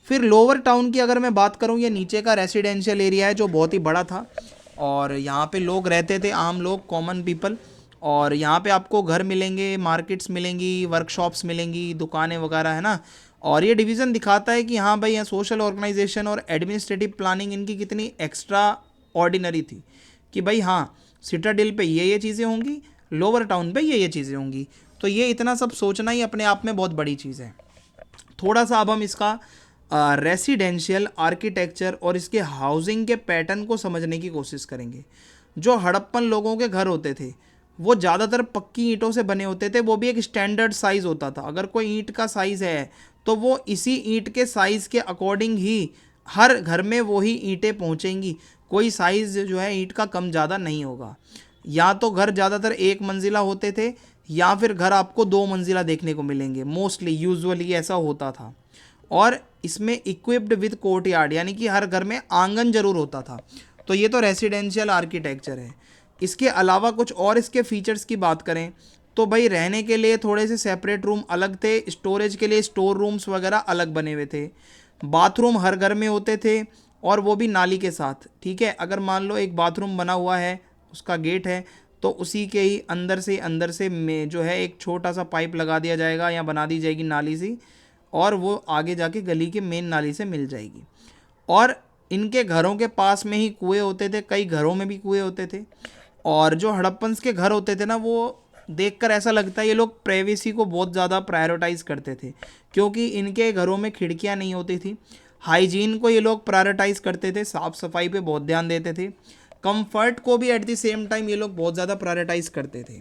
फिर लोअर टाउन की अगर मैं बात करूँ, ये नीचे का रेसिडेंशियल एरिया है जो बहुत ही बड़ा था और यहाँ पे लोग रहते थे, आम लोग, कॉमन पीपल, और यहाँ पे आपको घर मिलेंगे, मार्केट्स मिलेंगी, वर्कशॉप्स मिलेंगी, दुकानें वगैरह, है ना। और ये डिवीज़न दिखाता है कि हाँ भाई यहाँ सोशल ऑर्गेनाइजेशन और एडमिनिस्ट्रेटिव प्लानिंग इनकी कितनी एक्स्ट्रा ऑर्डिनरी थी, कि भाई हाँ सिटाडेल पे ये चीज़ें होंगी, लोअर टाउन पे ये चीज़ें होंगी। तो ये इतना सब सोचना ही अपने आप में बहुत बड़ी चीज़ है। थोड़ा सा अब हम इसका रेसिडेंशियल आर्किटेक्चर और इसके हाउसिंग के पैटर्न को समझने की कोशिश करेंगे। जो हड़प्पन लोगों के घर होते थे वो ज़्यादातर पक्की ईंटों से बने होते थे, वो भी एक स्टैंडर्ड साइज़ होता था। अगर कोई ईंट का साइज़ है तो वो इसी ईंट के साइज़ के अकॉर्डिंग ही हर घर में वही ईंटें पहुँचेंगी, कोई साइज़ जो है ईंट का कम ज़्यादा नहीं होगा। या तो घर ज़्यादातर एक मंजिला होते थे या फिर घर आपको दो मंजिला देखने को मिलेंगे, मोस्टली यूजुअली ऐसा होता था। और इसमें इक्विप्ड विद कोर्टयार्ड, यानी कि हर घर में आंगन जरूर होता था। तो ये तो रेसिडेंशियल आर्किटेक्चर है। इसके अलावा कुछ और इसके फीचर्स की बात करें तो भाई रहने के लिए थोड़े से सेपरेट रूम अलग थे, स्टोरेज के लिए स्टोर रूम्स वगैरह अलग बने हुए थे, बाथरूम हर घर में होते थे और वो भी नाली के साथ, ठीक है। अगर मान लो एक बाथरूम बना हुआ है, उसका गेट है, तो उसी के ही अंदर से में जो है एक छोटा सा पाइप लगा दिया जाएगा या बना दी जाएगी नाली सी, और वो आगे जाके गली के मेन नाली से मिल जाएगी। और इनके घरों के पास में ही कुएं होते थे, कई घरों में भी कुएं होते थे। और जो हड़प्पन्स के घर होते थे ना, वो देखकर ऐसा लगता है ये लोग प्राइवेसी को बहुत ज़्यादा प्रायोरिटाइज़ करते थे, क्योंकि इनके घरों में खिड़कियां नहीं होती थी। हाइजीन को ये लोग प्रायोरिटाइज़ करते थे, साफ़ सफाई पे बहुत ध्यान देते थे। कंफर्ट को भी एट द सेम टाइम ये लोग बहुत ज़्यादा प्रायोरिटाइज़ करते थे।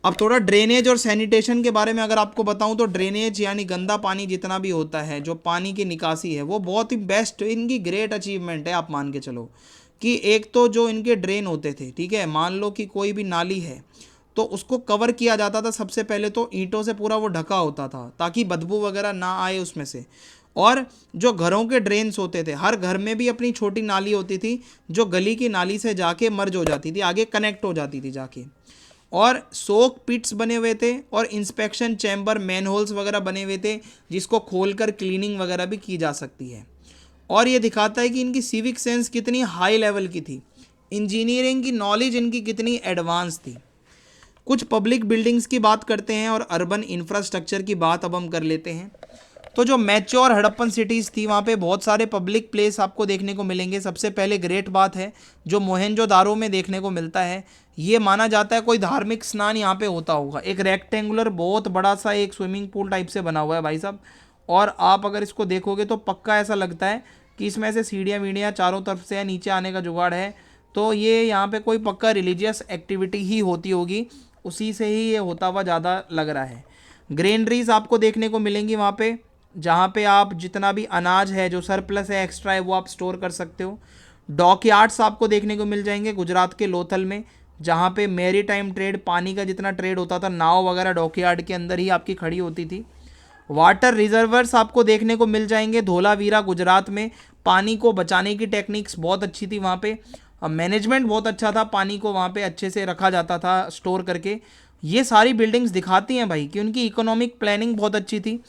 अब थोड़ा ड्रेनेज और सैनिटेशन के बारे में अगर आपको बताऊं तो ड्रेनेज यानी गंदा पानी जितना भी होता है, जो पानी की निकासी है, वो बहुत ही बेस्ट, इनकी ग्रेट अचीवमेंट है, आप मान के चलो। कि एक तो जो इनके ड्रेन होते थे, ठीक है, मान लो कि कोई भी नाली है तो उसको कवर किया जाता था सबसे पहले, तो ईंटों से पूरा वो ढका होता था ताकि बदबू वगैरह ना आए उसमें से। और जो घरों के ड्रेन्स होते थे, हर घर में भी अपनी छोटी नाली होती थी जो गली की नाली से जाके मर्ज हो जाती थी, आगे कनेक्ट हो जाती थी जाके। और सोक पिट्स बने हुए थे और इंस्पेक्शन चैम्बर, मैनहोल्स वगैरह बने हुए थे जिसको खोलकर क्लीनिंग वगैरह भी की जा सकती है। और ये दिखाता है कि इनकी सिविक सेंस कितनी हाई लेवल की थी, इंजीनियरिंग की नॉलेज इनकी कितनी एडवांस थी। कुछ पब्लिक बिल्डिंग्स की बात करते हैं और अर्बन इंफ्रास्ट्रक्चर की बात अब हम कर लेते हैं। तो जो मैच्योर हड़प्पन सिटीज़ थी वहाँ पे बहुत सारे पब्लिक प्लेस आपको देखने को मिलेंगे। सबसे पहले ग्रेट बात है जो मोहनजोदारो में देखने को मिलता है, ये माना जाता है कोई धार्मिक स्नान यहाँ पे होता होगा। एक रेक्टेंगुलर बहुत बड़ा सा एक स्विमिंग पूल टाइप से बना हुआ है भाई साहब, और आप अगर इसको देखोगे तो पक्का ऐसा लगता है कि इसमें से सीढ़ियाँ वीढ़ियाँ चारों तरफ से या नीचे आने का जुगाड़ है। तो ये यहाँ पे कोई पक्का रिलीजियस एक्टिविटी ही होती होगी, उसी से ही ये होता हुआ ज़्यादा लग रहा है। ग्रेनरीज आपको देखने को मिलेंगी वहाँ पे, जहाँ पे आप जितना भी अनाज है जो सरप्लस है, एक्स्ट्रा है, वो आप स्टोर कर सकते हो। डॉकयार्ड्स आपको देखने को मिल जाएंगे गुजरात के लोथल में, जहाँ पे मैरी टाइम ट्रेड, पानी का जितना ट्रेड होता था, नाव वगैरह डॉकयार्ड के अंदर ही आपकी खड़ी होती थी। वाटर रिजर्वर्स आपको देखने को मिल जाएंगे धोलावीरा गुजरात में, पानी को बचाने की टेक्निक्स बहुत अच्छी थी वहाँ पे, मैनेजमेंट बहुत अच्छा था, पानी को वहाँ पे अच्छे से रखा जाता था स्टोर करके। ये सारी बिल्डिंग्स दिखाती हैं भाई कि उनकी इकोनॉमिक प्लानिंग बहुत अच्छी थी।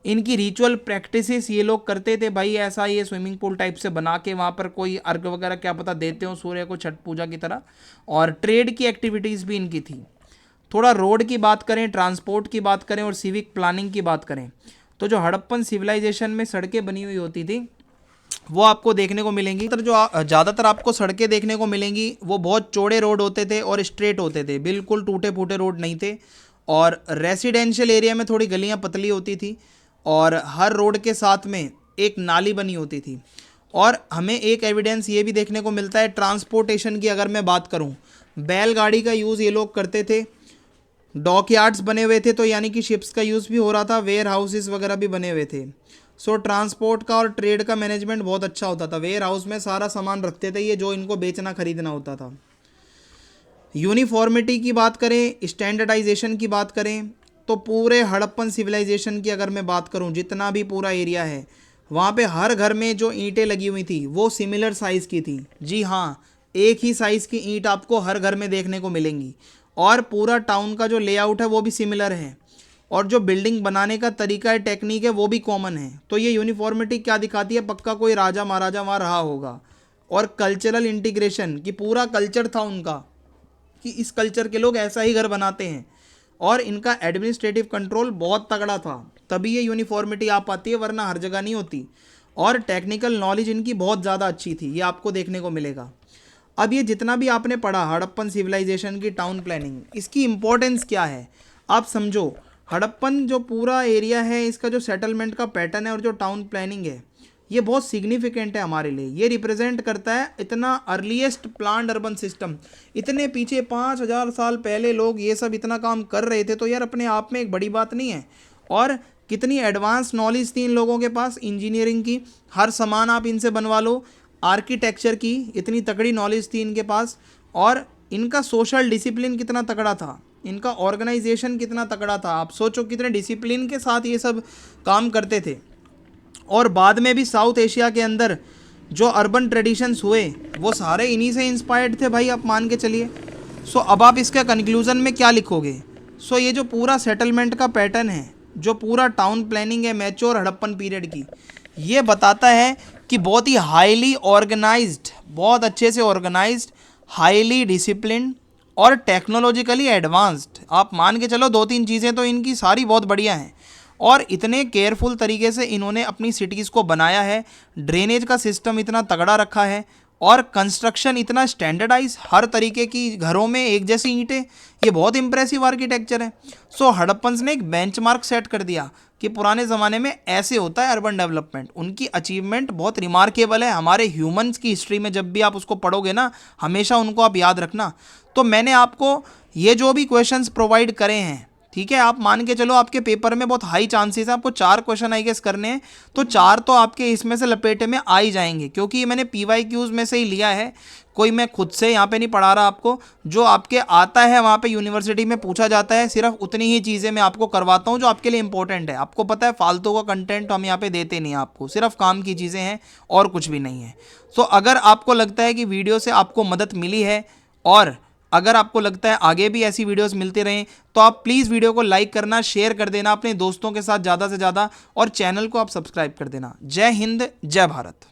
इनकी रिचुअल प्रैक्टिसेस ये लोग करते थे भाई, ऐसा ये स्विमिंग पूल टाइप से बना के वहाँ पर कोई अर्घ वगैरह क्या पता देते हो सूर्य को, छठ पूजा की तरह। और ट्रेड की एक्टिविटीज़ भी इनकी थी। थोड़ा रोड की बात करें, ट्रांसपोर्ट की बात करें और सिविक प्लानिंग की बात करें, तो जो हड़प्पन सिविलाइजेशन में सड़कें बनी हुई होती थी वो आपको देखने को मिलेंगी। तो जो ज़्यादातर आपको सड़कें देखने को मिलेंगी वो बहुत चौड़े रोड होते थे और स्ट्रेट होते थे, बिल्कुल टूटे फूटे रोड नहीं थे। और रेसिडेंशियल एरिया में थोड़ी गलियां पतली होती थी और हर रोड के साथ में एक नाली बनी होती थी। और हमें एक एविडेंस ये भी देखने को मिलता है ट्रांसपोर्टेशन की, अगर मैं बात करूँ, बैलगाड़ी का यूज़ ये लोग करते थे। डॉकयार्ड्स बने हुए थे तो यानी कि शिप्स का यूज़ भी हो रहा था, वेयर हाउसेस वगैरह भी बने हुए थे। सो ट्रांसपोर्ट का और ट्रेड का मैनेजमेंट बहुत अच्छा होता था। वेयर हाउस में सारा सामान रखते थे ये जो इनको बेचना खरीदना होता था। यूनिफॉर्मिटी की बात करें, स्टैंडर्डाइजेशन की बात करें, तो पूरे हड़प्पन सिविलाइजेशन की अगर मैं बात करूं, जितना भी पूरा एरिया है वहाँ पे हर घर में जो ईंटें लगी हुई थी वो सिमिलर साइज़ की थी। जी हाँ, एक ही साइज़ की ईंट आपको हर घर में देखने को मिलेंगी। और पूरा टाउन का जो लेआउट है वो भी सिमिलर है, और जो बिल्डिंग बनाने का तरीका है, टेक्निक है, वो भी कॉमन है। तो ये यूनिफॉर्मिटी क्या दिखाती है, पक्का कोई राजा महाराजा वहाँ रहा होगा। और कल्चरल इंटीग्रेशन की पूरा कल्चर था उनका कि इस कल्चर के लोग ऐसा ही घर बनाते हैं, और इनका एडमिनिस्ट्रेटिव कंट्रोल बहुत तगड़ा था, तभी ये यूनिफॉर्मिटी आ पाती है, वरना हर जगह नहीं होती। और टेक्निकल नॉलेज इनकी बहुत ज़्यादा अच्छी थी, ये आपको देखने को मिलेगा। अब ये जितना भी आपने पढ़ा हड़प्पन सिविलाइजेशन की टाउन प्लानिंग, इसकी इम्पोर्टेंस क्या है आप समझो। हड़प्पन जो पूरा एरिया है, इसका जो सेटलमेंट का पैटर्न है और जो टाउन प्लानिंग है, ये बहुत सिग्निफिकेंट है हमारे लिए। ये रिप्रेजेंट करता है इतना अर्लीस्ट प्लान्ड अर्बन सिस्टम। इतने पीछे 5000 साल पहले लोग ये सब इतना काम कर रहे थे, तो यार अपने आप में एक बड़ी बात नहीं है। और कितनी एडवांस नॉलेज थी इन लोगों के पास, इंजीनियरिंग की, हर सामान आप इनसे बनवा लो, आर्किटेक्चर की इतनी तगड़ी नॉलेज थी इनके पास। और इनका सोशल डिसिप्लिन कितना तगड़ा था, इनका ऑर्गेनाइजेशन कितना तगड़ा था, आप सोचो कितने डिसिप्लिन के साथ ये सब काम करते थे। और बाद में भी साउथ एशिया के अंदर जो अर्बन ट्रेडिशंस हुए वो सारे इन्हीं से इंस्पायर्ड थे भाई, आप मान के चलिए। सो अब आप इसका कंक्लूज़न में क्या लिखोगे। सो ये जो पूरा सेटलमेंट का पैटर्न है, जो पूरा टाउन प्लानिंग है मैच्योर हड़प्पन पीरियड की, ये बताता है कि बहुत ही हाईली ऑर्गेनाइज्ड, बहुत अच्छे से ऑर्गेनाइज्ड, हाईली डिसिप्लिन और टेक्नोलॉजिकली एडवांस्ड। आप मान के चलो 2-3 चीज़ें तो इनकी सारी बहुत बढ़िया हैं। और इतने केयरफुल तरीके से इन्होंने अपनी सिटीज़ को बनाया है, ड्रेनेज का सिस्टम इतना तगड़ा रखा है, और कंस्ट्रक्शन इतना स्टैंडर्डाइज, हर तरीके की घरों में एक जैसी ईंटें, ये बहुत इंप्रेसिव आर्किटेक्चर है। सो हड़प्पन्स ने एक बेंचमार्क सेट कर दिया कि पुराने ज़माने में ऐसे होता है अर्बन डेवलपमेंट। उनकी अचीवमेंट बहुत रिमार्केबल है। हमारे ह्यूमंस की हिस्ट्री में जब भी आप उसको पढ़ोगे ना, हमेशा उनको आप याद रखना। तो मैंने आपको ये जो भी क्वेश्चंस प्रोवाइड करे हैं, ठीक है, आप मान के चलो आपके पेपर में बहुत हाई चांसेस है आपको 4 क्वेश्चन आई गेस करने हैं, तो 4 तो आपके इसमें से लपेटे में आ ही जाएंगे, क्योंकि ये मैंने PYQs में से ही लिया है, कोई मैं खुद से यहाँ पे नहीं पढ़ा रहा आपको। जो आपके आता है वहाँ पे यूनिवर्सिटी में पूछा जाता है, सिर्फ उतनी ही चीज़ें मैं आपको करवाता हूँ जो आपके लिए इंपॉर्टेंट है। आपको पता है फालतू का कंटेंट हम यहाँ पे देते नहीं हैं आपको, सिर्फ काम की चीज़ें हैं और कुछ भी नहीं है। तो अगर आपको लगता है कि वीडियो से आपको मदद मिली है, और अगर आपको लगता है आगे भी ऐसी वीडियोस मिलते रहें, तो आप प्लीज़ वीडियो को लाइक करना, शेयर कर देना अपने दोस्तों के साथ ज़्यादा से ज़्यादा, और चैनल को आप सब्सक्राइब कर देना। जय हिंद, जय भारत।